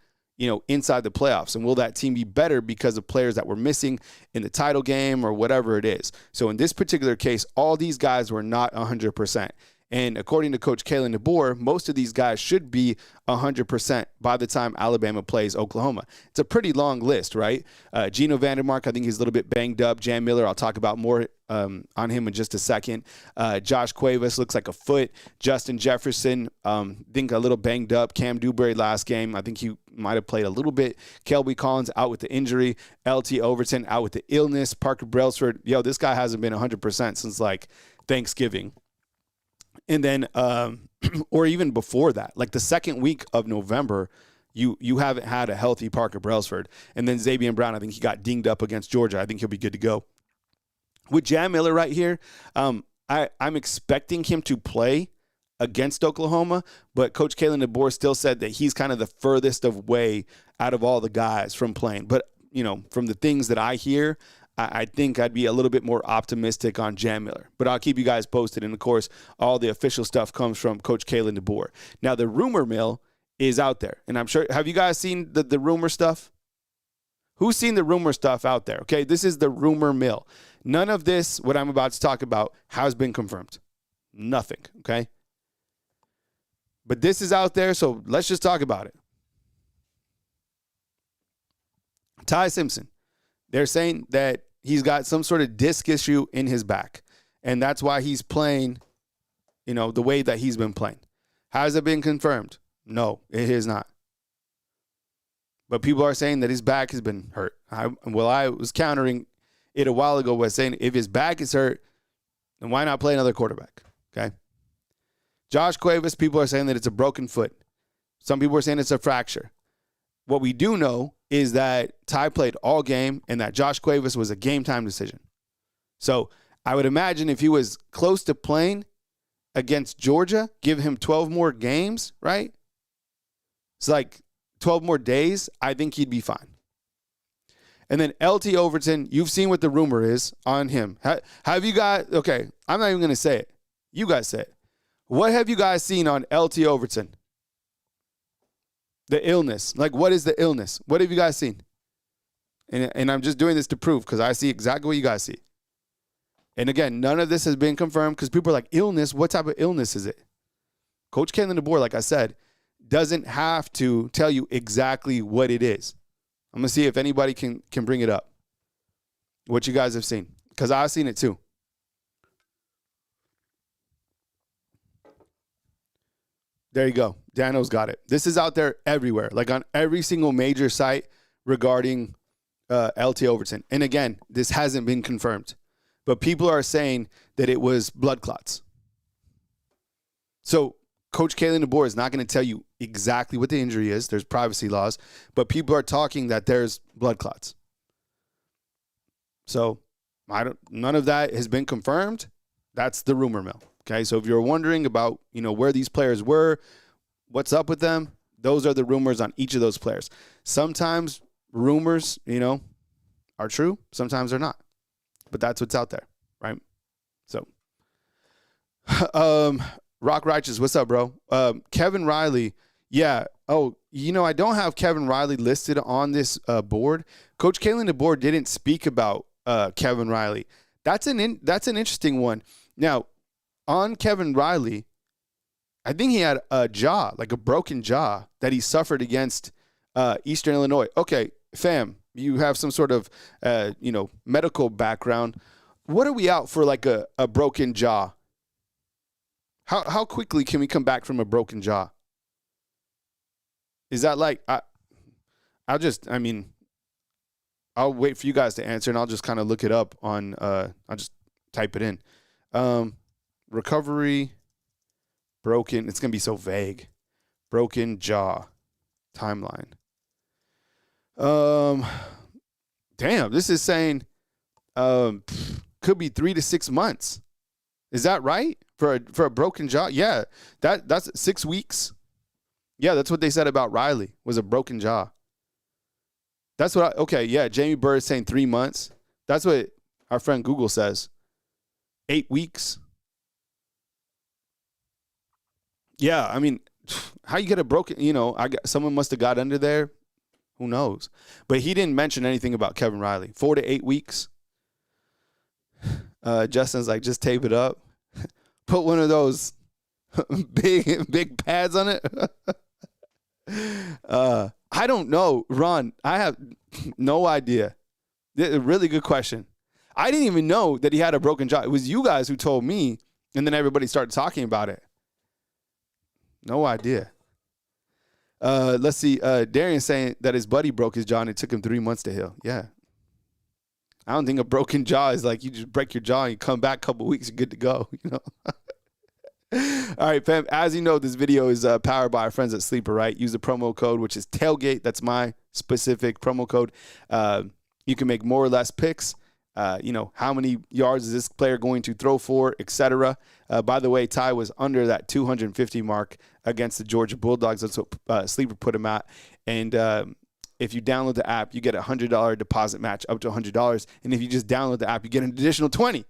inside the playoffs, and will that team be better because of players that were missing in the title game or whatever it is. So in this particular case, all these guys were not 100%. And according to Coach Kalen Deboer, most of these guys should be 100% by the time Alabama plays Oklahoma. It's a pretty long list, right? Geno Vandermark, I think he's a little bit banged up. Jam Miller, I'll talk about more on him in just a second. Josh Cuevas looks like a foot. Justin Jefferson, I think a little banged up. Cam Dewberry last game, I think he might have played a little bit. Kelby Collins out with the injury. LT Overton out with the illness. Parker Brailsford, this guy hasn't been 100% since like Thanksgiving. And then, or even before that, like the second week of November, you haven't had a healthy Parker Brailsford. And then Xavier Brown, I think he got dinged up against Georgia. I think he'll be good to go. With Jam Miller right here, I'm expecting him to play against Oklahoma, but Coach Kalen DeBoer still said that he's kind of the furthest away out of all the guys from playing. But, from the things that I hear, I think I'd be a little bit more optimistic on Jam Miller, but I'll keep you guys posted. And of course, all the official stuff comes from Coach Kalen DeBoer. Now the rumor mill is out there, and I'm sure, have you guys seen the rumor stuff? Who's seen the rumor stuff out there? Okay. This is the rumor mill. None of this, what I'm about to talk about, has been confirmed. Nothing. Okay. But this is out there. So let's just talk about it. Ty Simpson. They're saying that he's got some sort of disc issue in his back, and that's why he's playing, the way that he's been playing. Has it been confirmed? No, it is not. But people are saying that his back has been hurt. I was countering it a while ago by saying if his back is hurt, then why not play another quarterback? Okay. Josh Cuevas, people are saying that it's a broken foot. Some people are saying it's a fracture. What we do know is that Ty played all game and that Josh Cuevas was a game-time decision. So I would imagine if he was close to playing against Georgia, give him 12 more games, right? It's like 12 more days, I think he'd be fine. And then LT Overton, you've seen what the rumor is on him. Have you guys, okay, I'm not even going to say it. You guys say it. What have you guys seen on LT Overton? The illness. Like, what is the illness? What have you guys seen? And I'm just doing this to prove because I see exactly what you guys see. And again, none of this has been confirmed because people are like, illness? What type of illness is it? Coach Kalen DeBoer, like I said, doesn't have to tell you exactly what it is. I'm going to see if anybody can bring it up. What you guys have seen. Because I've seen it too. There you go. Dano's got it. This is out there everywhere, like on every single major site regarding LT Overton. And again, this hasn't been confirmed, but people are saying that it was blood clots. So Coach Kalen DeBoer is not going to tell you exactly what the injury is. There's privacy laws, but people are talking that there's blood clots. So none of that has been confirmed. That's the rumor mill. Okay, so if you're wondering about, where these players were, what's up with them, those are the rumors on each of those players. Sometimes rumors, are true. Sometimes they're not. But that's what's out there, right? So, Rock Righteous, what's up, bro? Kevin Riley, yeah. Oh, I don't have Kevin Riley listed on this board. Coach Kalen Deboer didn't speak about Kevin Riley. That's an interesting one. Now, on Kevin Riley, I think he had a jaw, like a broken jaw that he suffered against Eastern Illinois. Okay, fam, you have some sort of, medical background. What are we out for, like a broken jaw? How quickly can we come back from a broken jaw? Is that like, I'll wait for you guys to answer, and I'll just kind of look it up on, I'll just type it in. Recovery, broken, it's going to be so vague. Broken jaw, timeline. Damn, this is saying could be 3 to 6 months. Is that right? For a broken jaw? Yeah, that's 6 weeks. Yeah, that's what they said about Riley, was a broken jaw. That's what Jamie Burr is saying 3 months. That's what our friend Google says. 8 weeks. Yeah, I mean, how you get a broken, someone must have got under there. Who knows? But he didn't mention anything about Kevin Riley. 4 to 8 weeks. Justin's like, just tape it up. Put one of those big pads on it. I don't know, Ron. I have no idea. A really good question. I didn't even know that he had a broken jaw. It was you guys who told me, and then everybody started talking about it. No idea. Let's see. Darian's saying that his buddy broke his jaw and it took him 3 months to heal. Yeah. I don't think a broken jaw is like you just break your jaw and you come back a couple weeks, you're good to go. All right, fam. As you know, this video is powered by our friends at Sleeper, right? Use the promo code, which is tailgate. That's my specific promo code. You can make more or less picks. How many yards is this player going to throw for, etc. By the way, Ty was under that 250 mark against the Georgia Bulldogs. That's what Sleeper put him at. And if you download the app, you get a $100 deposit match up to $100. And if you just download the app, you get an additional $20.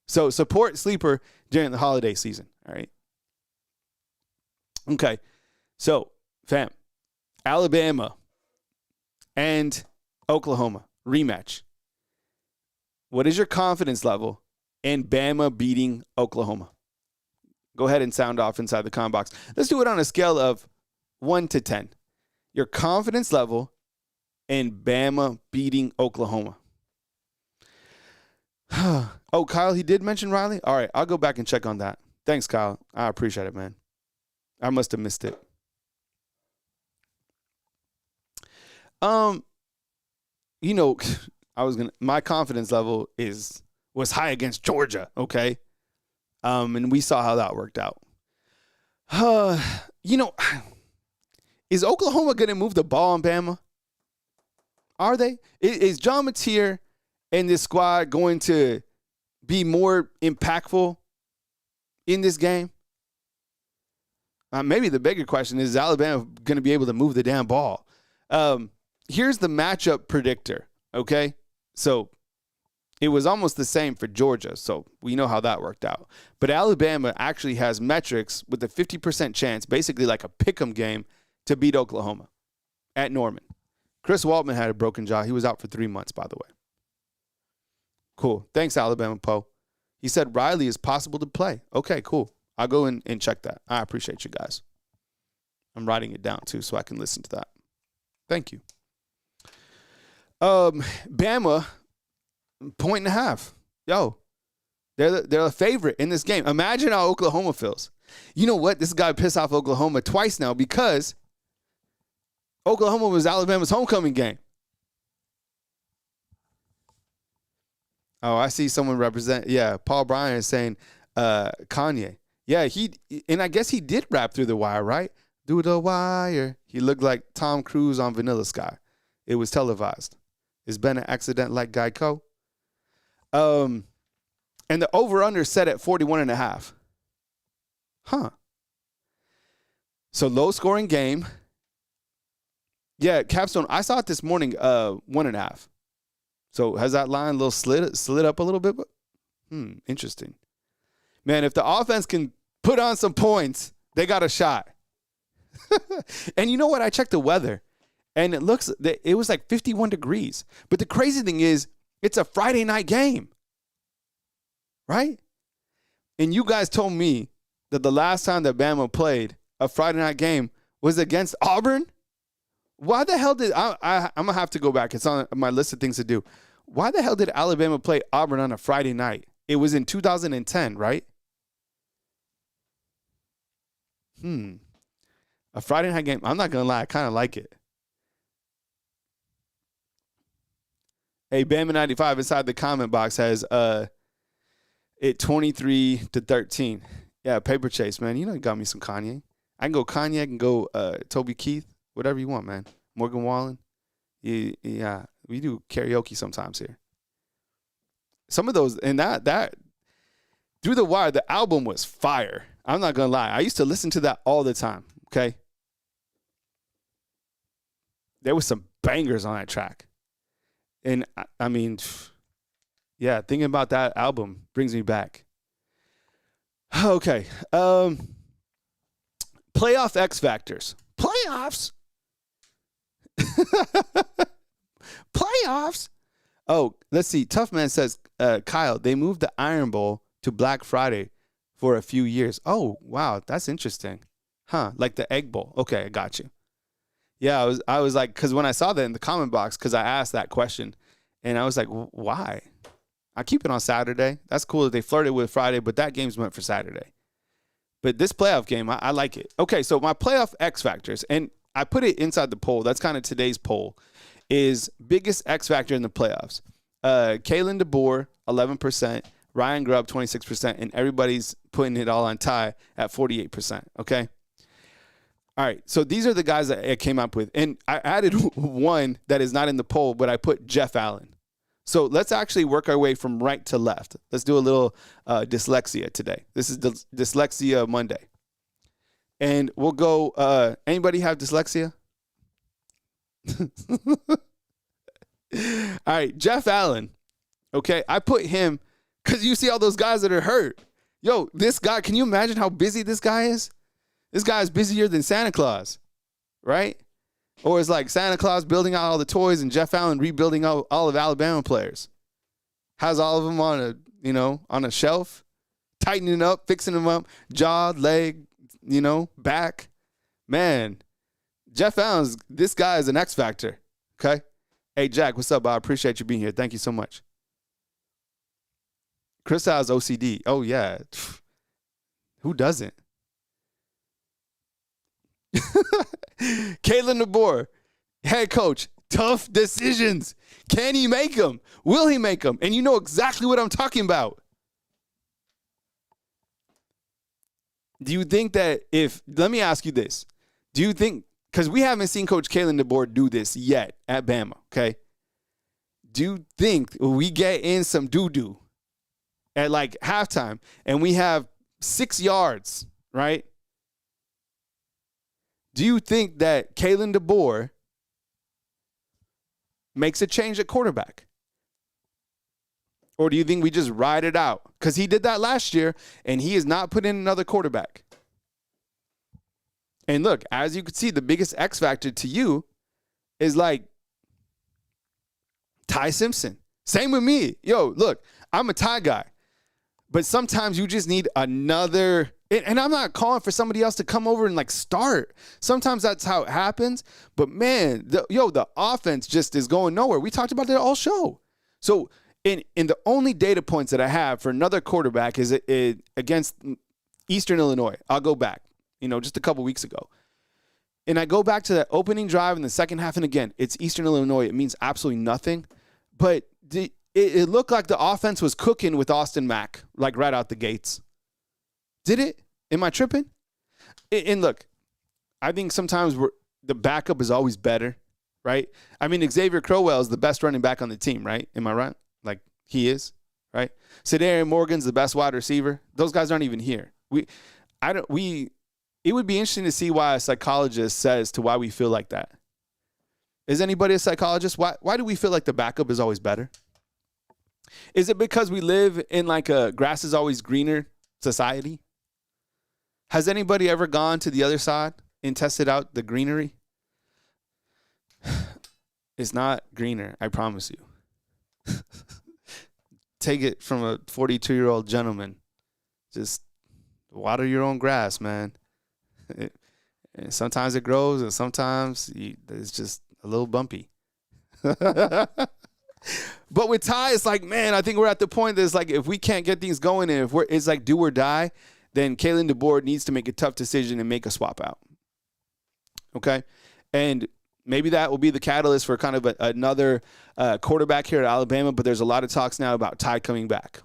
So support Sleeper during the holiday season. All right. Okay. So, fam, Alabama and Oklahoma rematch. What is your confidence level in Bama beating Oklahoma? Go ahead and sound off inside the comment box. Let's do it on a scale of 1 to 10. Your confidence level in Bama beating Oklahoma. Oh, Kyle, he did mention Riley? All right, I'll go back and check on that. Thanks, Kyle. I appreciate it, man. I must have missed it. My confidence level was high against Georgia, okay? And we saw how that worked out. Is Oklahoma going to move the ball on Bama? Are they? Is John Mateer and this squad going to be more impactful in this game? Maybe the bigger question is Alabama going to be able to move the damn ball? Here's the matchup predictor, okay? So it was almost the same for Georgia, so we know how that worked out. But Alabama actually has metrics with a 50% chance, basically like a pick'em game, to beat Oklahoma at Norman. Chris Waltman had a broken jaw. He was out for 3 months, by the way. Cool. Thanks, Alabama Poe. He said Riley is possible to play. Okay, cool. I'll go in and check that. I appreciate you guys. I'm writing it down, too, so I can listen to that. Thank you. Bama, 1.5. Yo, they're a favorite in this game. Imagine how Oklahoma feels. You know what? This guy pissed off Oklahoma twice now because Oklahoma was Alabama's homecoming game. Oh, I see someone represent. Yeah, Paul Bryan is saying Kanye. Yeah, I guess he did rap through the wire, right? Through the wire. He looked like Tom Cruise on Vanilla Sky. It was televised. Is Ben an accident like Geico? And the over-under set at 41.5. Huh. So low-scoring game. Yeah, Capstone. I saw it this morning. 1.5. So has that line a little slid up a little bit? Interesting. Man, if the offense can put on some points, they got a shot. And you know what? I checked the weather, and it was like 51 degrees. But the crazy thing is, it's a Friday night game, right? And you guys told me that the last time that Bama played a Friday night game was against Auburn. Why the hell did I'm going to have to go back. It's on my list of things to do. Why the hell did Alabama play Auburn on a Friday night? It was in 2010, right? A Friday night game. I'm not going to lie. I kind of like it. Hey, Bama 95 inside the comment box has it 23-13. Yeah, paper chase, man. You know you got me some Kanye. I can go Kanye. I can go Toby Keith. Whatever you want, man. Morgan Wallen. Yeah, we do karaoke sometimes here. Some of those, and that Through the Wire, the album was fire. I'm not going to lie. I used to listen to that all the time, okay? There was some bangers on that track. And, I mean, yeah, thinking about that album brings me back. Okay. Playoff X Factors. Playoffs? Playoffs? Oh, let's see. Tough Man says, Kyle, they moved the Iron Bowl to Black Friday for a few years. Oh, wow. That's interesting. Huh. Like the Egg Bowl. Okay, I got you. Yeah, I was like, because when I saw that in the comment box, because I asked that question, and I was like, why? I keep it on Saturday. That's cool that they flirted with Friday, but that game's meant for Saturday. But this playoff game, I like it. Okay, so my playoff X factors, and I put it inside the poll. That's kind of today's poll, is biggest X factor in the playoffs. Kalen Deboer, 11%. Ryan Grubb, 26%. And everybody's putting it all on tie at 48%. Okay? All right, so these are the guys that I came up with. And I added one that is not in the poll, but I put Jeff Allen. So let's actually work our way from right to left. Let's do a little dyslexia today. This is Dyslexia Monday. And we'll go, anybody have dyslexia? All right, Jeff Allen. Okay, I put him because you see all those guys that are hurt. Yo, this guy, can you imagine how busy this guy is? This guy is busier than Santa Claus, right? Or it's like Santa Claus building out all the toys and Jeff Allen rebuilding all of Alabama players. Has all of them on a shelf, tightening up, fixing them up, jaw, leg, back. Man, Jeff Allen's, this guy is an X factor, okay? Hey, Jack, what's up? I appreciate you being here. Thank you so much. Chris has OCD. Oh, yeah. Who doesn't? Kalen Deboer, head coach, tough decisions. Can he make them? Will he make them? And you know exactly what I'm talking about. Do you think that let me ask you this. Do you think, because we haven't seen Coach Kalen Deboer do this yet at Bama, okay? Do you think we get in some doo-doo at like halftime and we have 6 yards, right? Do you think that Kalen Deboer makes a change at quarterback? Or do you think we just ride it out? Because he did that last year, and he has not put in another quarterback. And look, as you can see, the biggest X factor to you is like Ty Simpson. Same with me. Yo, look, I'm a Ty guy. But sometimes you just need another. And I'm not calling for somebody else to come over and like start. Sometimes that's how it happens. But man, the offense just is going nowhere. We talked about that all show. So in the only data points that I have for another quarterback is against Eastern Illinois. I'll go back, just a couple weeks ago. And I go back to that opening drive in the second half. And again, it's Eastern Illinois. It means absolutely nothing. But it looked like the offense was cooking with Austin Mack, like right out the gates. Did it? Am I tripping? And look, I think sometimes the backup is always better, right? I mean, Xavier Crowell is the best running back on the team, right? Am I right? Like, he is, right? Cedarian Morgan's the best wide receiver. Those guys aren't even here. It would be interesting to see why a psychologist says to why we feel like that. Is anybody a psychologist? Why do we feel like the backup is always better? Is it because we live in like a grass is always greener society? Has anybody ever gone to the other side and tested out the greenery? It's not greener, I promise you. Take it from a 42-year-old gentleman. Just water your own grass, man. And sometimes it grows, and sometimes it's just a little bumpy. But with Ty, it's like, man, I think we're at the point that it's like if we can't get things going, and it's like do or die, then Kalen Deboer needs to make a tough decision and make a swap out. Okay? And maybe that will be the catalyst for kind of another quarterback here at Alabama, but there's a lot of talks now about Ty coming back.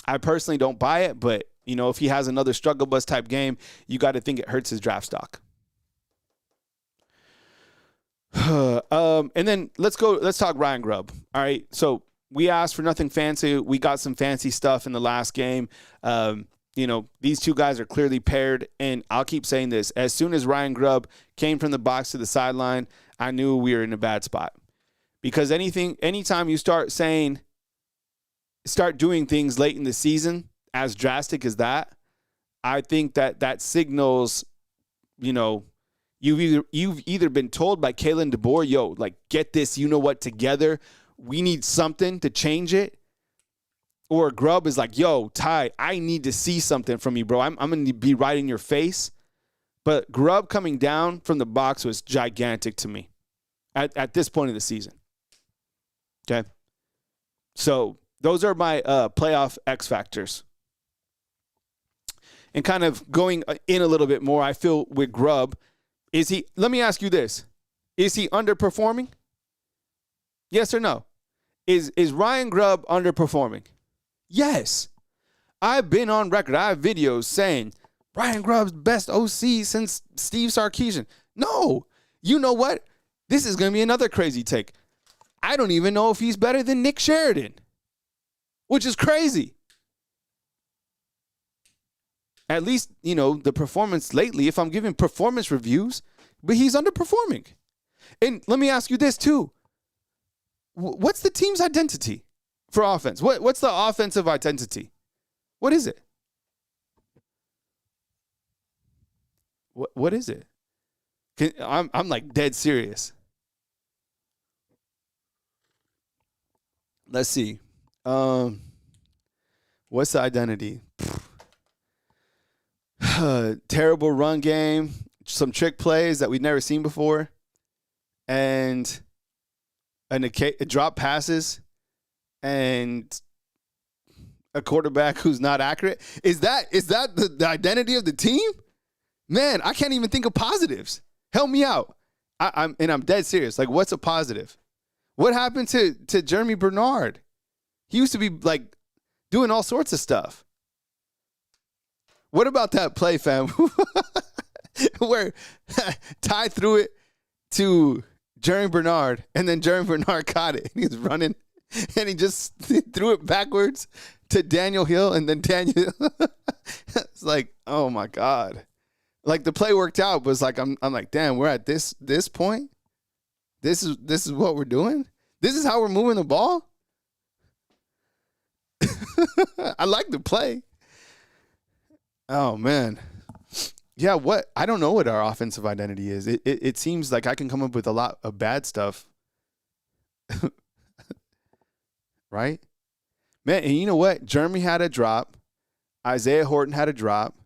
I personally don't buy it, but, you know, if he has another struggle bus type game, you got to think it hurts his draft stock. And then let's talk Ryan Grubb. All right. So we asked for nothing fancy. We got some fancy stuff in the last game. You know, these two guys are clearly paired, and I'll keep saying this. As soon as Ryan Grubb came from the box to the sideline, I knew we were in a bad spot. Because anytime you start doing things late in the season, as drastic as that, I think that signals, you know, you've either been told by Kalen Deboer, yo, like, get this, you know what, together. We need something to change it. Or Grubb is like, yo, Ty, I need to see something from you, bro. I'm going to be right in your face. But Grubb coming down from the box was gigantic to me at this point of the season. Okay? So those are my playoff X factors. And kind of going in a little bit more, I feel with Grubb, let me ask you this. Is he underperforming? Yes or no? Is Ryan Grubb underperforming? Yes. I've been on record. I have videos saying Ryan Grubb's best OC since Steve Sarkisian. No. You know what? This is going to be another crazy take. I don't even know if he's better than Nick Sheridan, which is crazy. At least, you know, the performance lately, if I'm giving performance reviews, but he's underperforming. And let me ask you this too. What's the team's identity for offense? What's the offensive identity? What is it? What is it? I'm like dead serious. Let's see. What's the identity? Terrible run game, some trick plays that we've never seen before, and drop passes, and a quarterback who's not accurate. Is that the identity of the team? Man, I can't even think of positives. Help me out. I'm dead serious. Like, what's a positive? What happened to Jeremy Bernard? He used to be like doing all sorts of stuff. What about that play, fam? Where Ty threw it to Jeremy Bernard, and then Jeremy Bernard caught it. He was running, and he just threw it backwards to Daniel Hill, and then Daniel. It's like, oh my God. Like, the play worked out, but it's like I'm like, damn, we're at this point. This is what we're doing. This is how we're moving the ball. I like the play. Oh man. Yeah, I don't know what our offensive identity is. It seems like I can come up with a lot of bad stuff. Right? Man, and you know what? Jeremy had a drop. Isaiah Horton had a drop.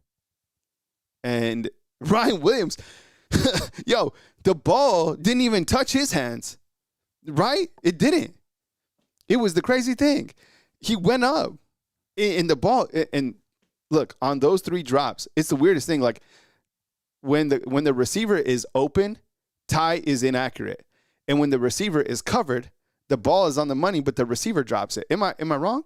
And Ryan Williams, yo, the ball didn't even touch his hands. Right? It didn't. It was the crazy thing. He went up in the ball, and look, on those three drops, it's the weirdest thing. Like, when the receiver is open, Ty is inaccurate. And when the receiver is covered, the ball is on the money, but the receiver drops it. Am I wrong?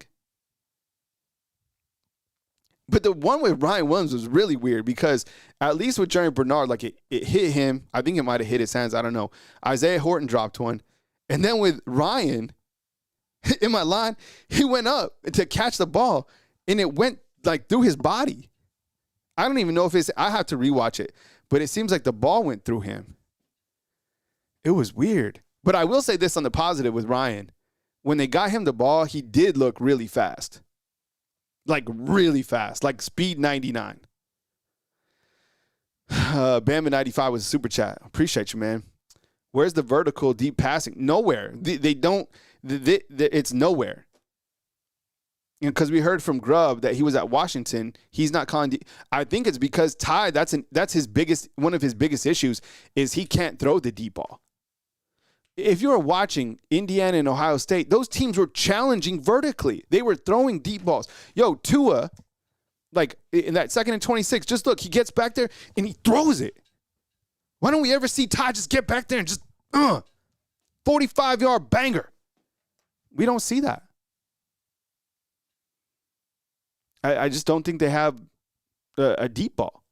But the one with Ryan Williams was really weird because at least with Jeremy Bernard, like it hit him. I think it might have hit his hands. I don't know. Isaiah Horton dropped one. And then with Ryan, in my line, he went up to catch the ball, and it went like through his body. I don't even know if I have to rewatch it, but it seems like the ball went through him. It was weird. But I will say this on the positive with Ryan. When they got him the ball, he did look really fast. Like really fast. Like speed 99. Bama 95 was a super chat. Appreciate you, man. Where's the vertical deep passing? Nowhere. They don't. It's nowhere. Because we heard from Grubb that he was at Washington. He's not calling. I think it's because Ty. That's his biggest. One of his biggest issues is he can't throw the deep ball. If you were watching Indiana and Ohio State, those teams were challenging vertically. They were throwing deep balls. Yo, Tua, like in that 2nd and 26, just look, he gets back there and he throws it. Why don't we ever see Ty just get back there and just 45-yard banger? We don't see that. I just don't think they have a deep ball.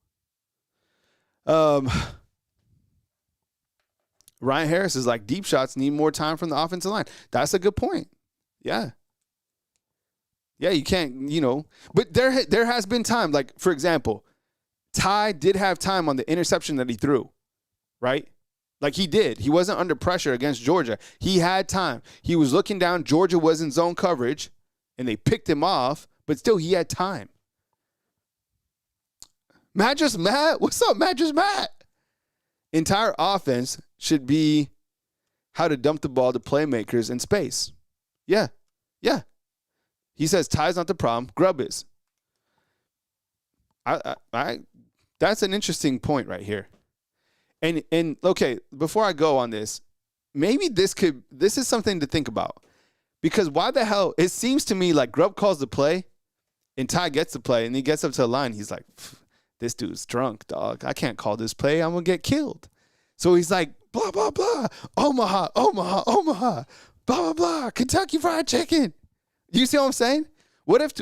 Ryan Harris is like, deep shots need more time from the offensive line. That's a good point. Yeah. Yeah, you can't, But there has been time. Like, for example, Ty did have time on the interception that he threw, right? Like he did. He wasn't under pressure against Georgia. He had time. He was looking down. Georgia was in zone coverage, and they picked him off, but still he had time. Matt just Matt? What's up, Matt just Matt? Entire offense should be how to dump the ball to playmakers in space. Yeah. Yeah. He says Ty's not the problem. Grubb is. That's an interesting point right here. And okay, before I go on this, maybe this is something to think about. Because why the hell, it seems to me like Grubb calls the play and Ty gets the play and he gets up to the line. He's like, this dude's drunk, dog. I can't call this play. I'm going to get killed. So he's like, blah, blah, blah. Omaha, Omaha, Omaha. Blah, blah, blah. Kentucky Fried Chicken. You see what I'm saying? What if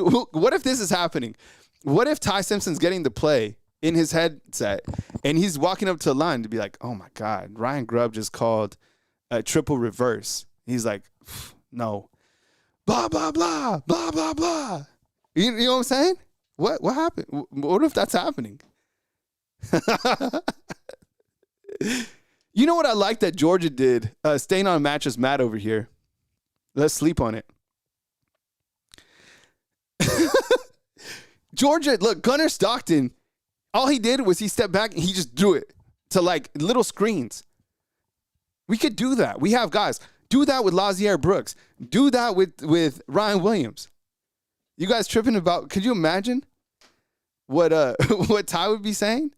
this is happening? What if Ty Simpson's getting the play in his headset and he's walking up to the line to be like, oh, my God, Ryan Grubb just called a triple reverse. He's like, no. Blah, blah, blah, blah, blah, blah. You know what I'm saying? What happened? What if that's happening? You know what I like that Georgia did? Staying on mattress Matt over here. Let's sleep on it. Georgia, look, Gunnar Stockton, all he did was he stepped back and he just threw it to like little screens. We could do that. We have guys. Do that with Lazier Brooks. Do that with Ryan Williams. You guys tripping about, could you imagine what Ty would be saying?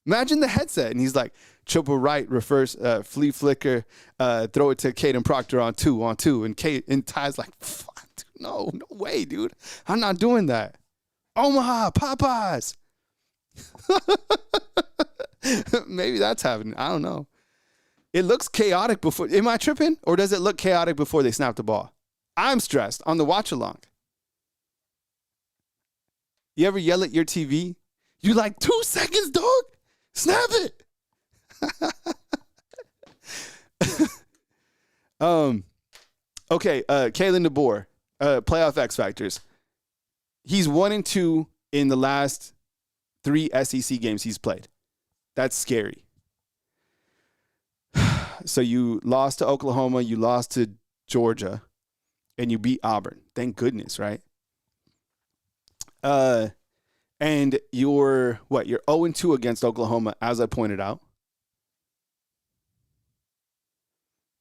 Imagine the headset. And he's like, triple right, reverse, flea flicker, throw it to Caden Proctor on two. And Ty's like, fuck, dude, no way, dude. I'm not doing that. Omaha, Popeyes. Maybe that's happening. I don't know. It looks chaotic before. Am I tripping? Or does it look chaotic before they snap the ball? I'm stressed on the watch along. You ever yell at your TV? You like 2 seconds, dog? Snap it. Okay, Kalen Deboer, playoff X Factors. He's 1-2 in the last 3 SEC games he's played. That's scary. So you lost to Oklahoma, you lost to Georgia, and you beat Auburn. Thank goodness, right? And you're 0-2 against Oklahoma, as I pointed out.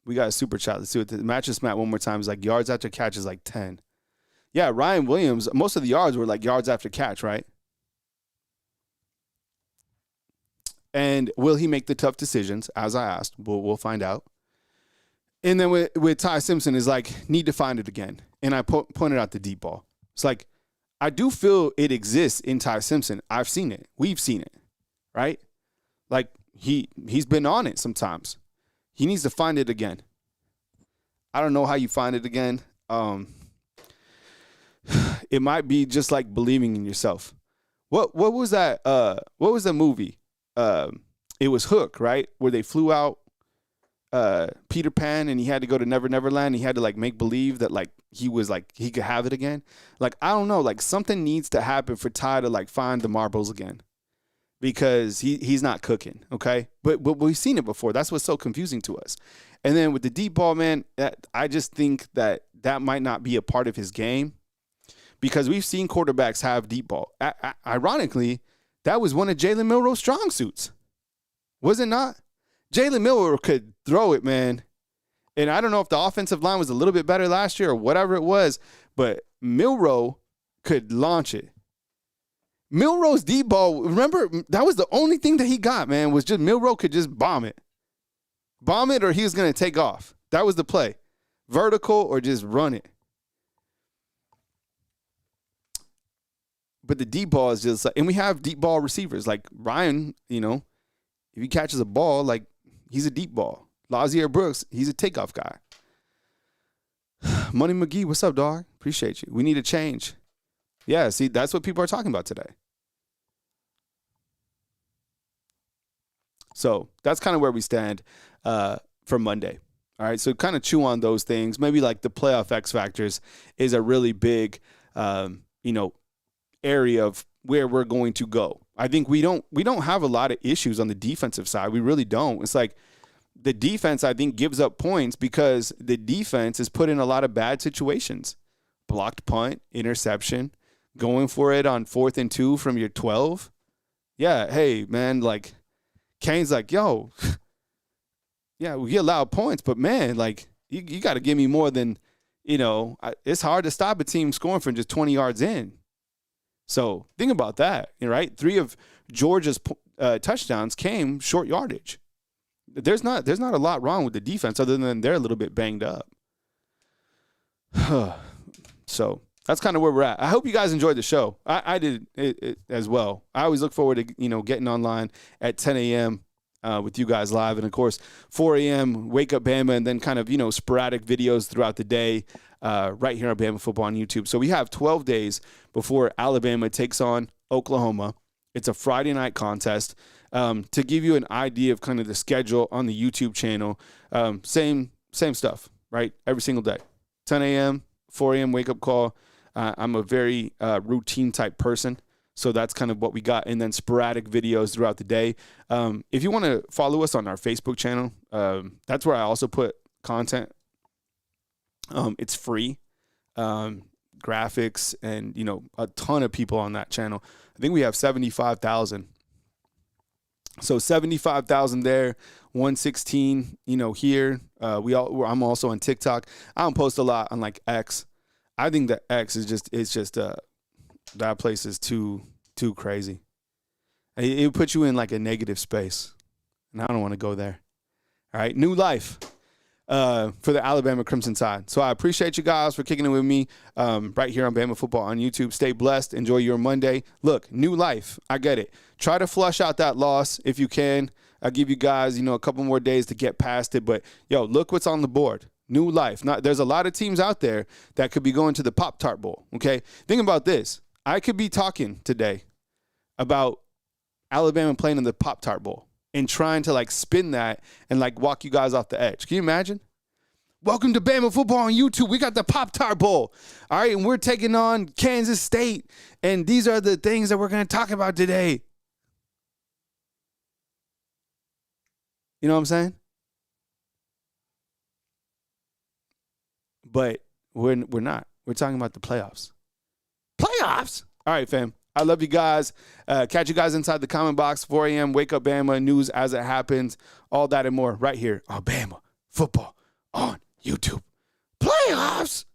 We got a super chat. Let's do it. The mattress Matt one more time is like yards after catch is like 10. Yeah, Ryan Williams, most of the yards were like yards after catch, right? And will he make the tough decisions? As I asked, we'll find out. And then with Ty Simpson is like, need to find it again. And I pointed out the deep ball. It's like, I do feel it exists in Ty Simpson. I've seen it. We've seen it, right? Like he's been on it sometimes. He needs to find it again. I don't know how you find it again. It might be just like believing in yourself. What was that? What was the movie? It was Hook, right? Where they flew out Peter Pan and he had to go to Never Never Land. He had to like make believe that like he was like he could have it again. Like I don't know, like something needs to happen for Ty to like find the marbles again. because he's not cooking, okay? But we've seen it before. That's what's so confusing to us. And then with the deep ball, man, I just think that might not be a part of his game because we've seen quarterbacks have deep ball. Ironically, that was one of Jalen Milroe's strong suits. Was it not? Jalen Milroe could throw it, man. And I don't know if the offensive line was a little bit better last year or whatever it was, but Milroe could launch it. Milroe's deep ball, remember, that was the only thing that he got, man, was just Milroe could just bomb it. Bomb it or he was going to take off. That was the play. Vertical or just run it. But the deep ball is just like, and we have deep ball receivers like Ryan, if he catches a ball, like he's a deep ball. Lazier Brooks, he's a takeoff guy. Money McGee, what's up, dog? Appreciate you. We need a change. Yeah, see, that's what people are talking about today. So that's kind of where we stand for Monday. All right, so kind of chew on those things. Maybe like the playoff X factors is a really big, area of where we're going to go. I think we don't have a lot of issues on the defensive side. We really don't. It's like the defense, I think, gives up points because the defense is put in a lot of bad situations. Blocked punt, interception, going for it on 4th and 2 from your 12. Yeah, hey, man, like Kane's like, yo, yeah, we allow points, but man, like you got to give me more than, it's hard to stop a team scoring from just 20 yards in. So think about that, right? 3 of Georgia's touchdowns came short yardage. There's not a lot wrong with the defense other than they're a little bit banged up. So that's kind of where we're at. I hope you guys enjoyed the show. I did it as well. I always look forward to getting online at 10 a.m. With you guys live, and of course 4 a.m. Wake Up Bama, and then kind of sporadic videos throughout the day right here on Bama Football on YouTube. So we have 12 days before Alabama takes on Oklahoma. It's a Friday night contest. To give you an idea of kind of the schedule on the YouTube channel, same stuff, right? Every single day, 10 a.m., 4 a.m. wake up call. I'm a very routine type person. So that's kind of what we got. And then sporadic videos throughout the day. If you want to follow us on our Facebook channel, that's where I also put content. It's free. Graphics and, a ton of people on that channel. I think we have 75,000. So 75,000 there, 116, here. I'm also on TikTok. I don't post a lot on like X. I think that X is just that place is too crazy. It puts you in like a negative space, and I don't want to go there. All right, new life for the Alabama Crimson Tide. So I appreciate you guys for kicking it with me right here on Bama Football on YouTube. Stay blessed. Enjoy your Monday. Look, new life. I get it. Try to flush out that loss if you can. I'll give you guys, a couple more days to get past it. But, look what's on the board. New life. There's a lot of teams out there that could be going to the Pop-Tart Bowl, okay? Think about this. I could be talking today about Alabama playing in the Pop-Tart Bowl and trying to, spin that and, walk you guys off the edge. Can you imagine? Welcome to Bama Football on YouTube. We got the Pop-Tart Bowl, all right? And we're taking on Kansas State, and these are the things that we're going to talk about today. You know what I'm saying? But we're not. We're talking about the playoffs. Playoffs? All right, fam. I love you guys. Catch you guys inside the comment box. 4 a.m. Wake Up Bama. News as it happens. All that and more right here on Bama Football on YouTube. Playoffs?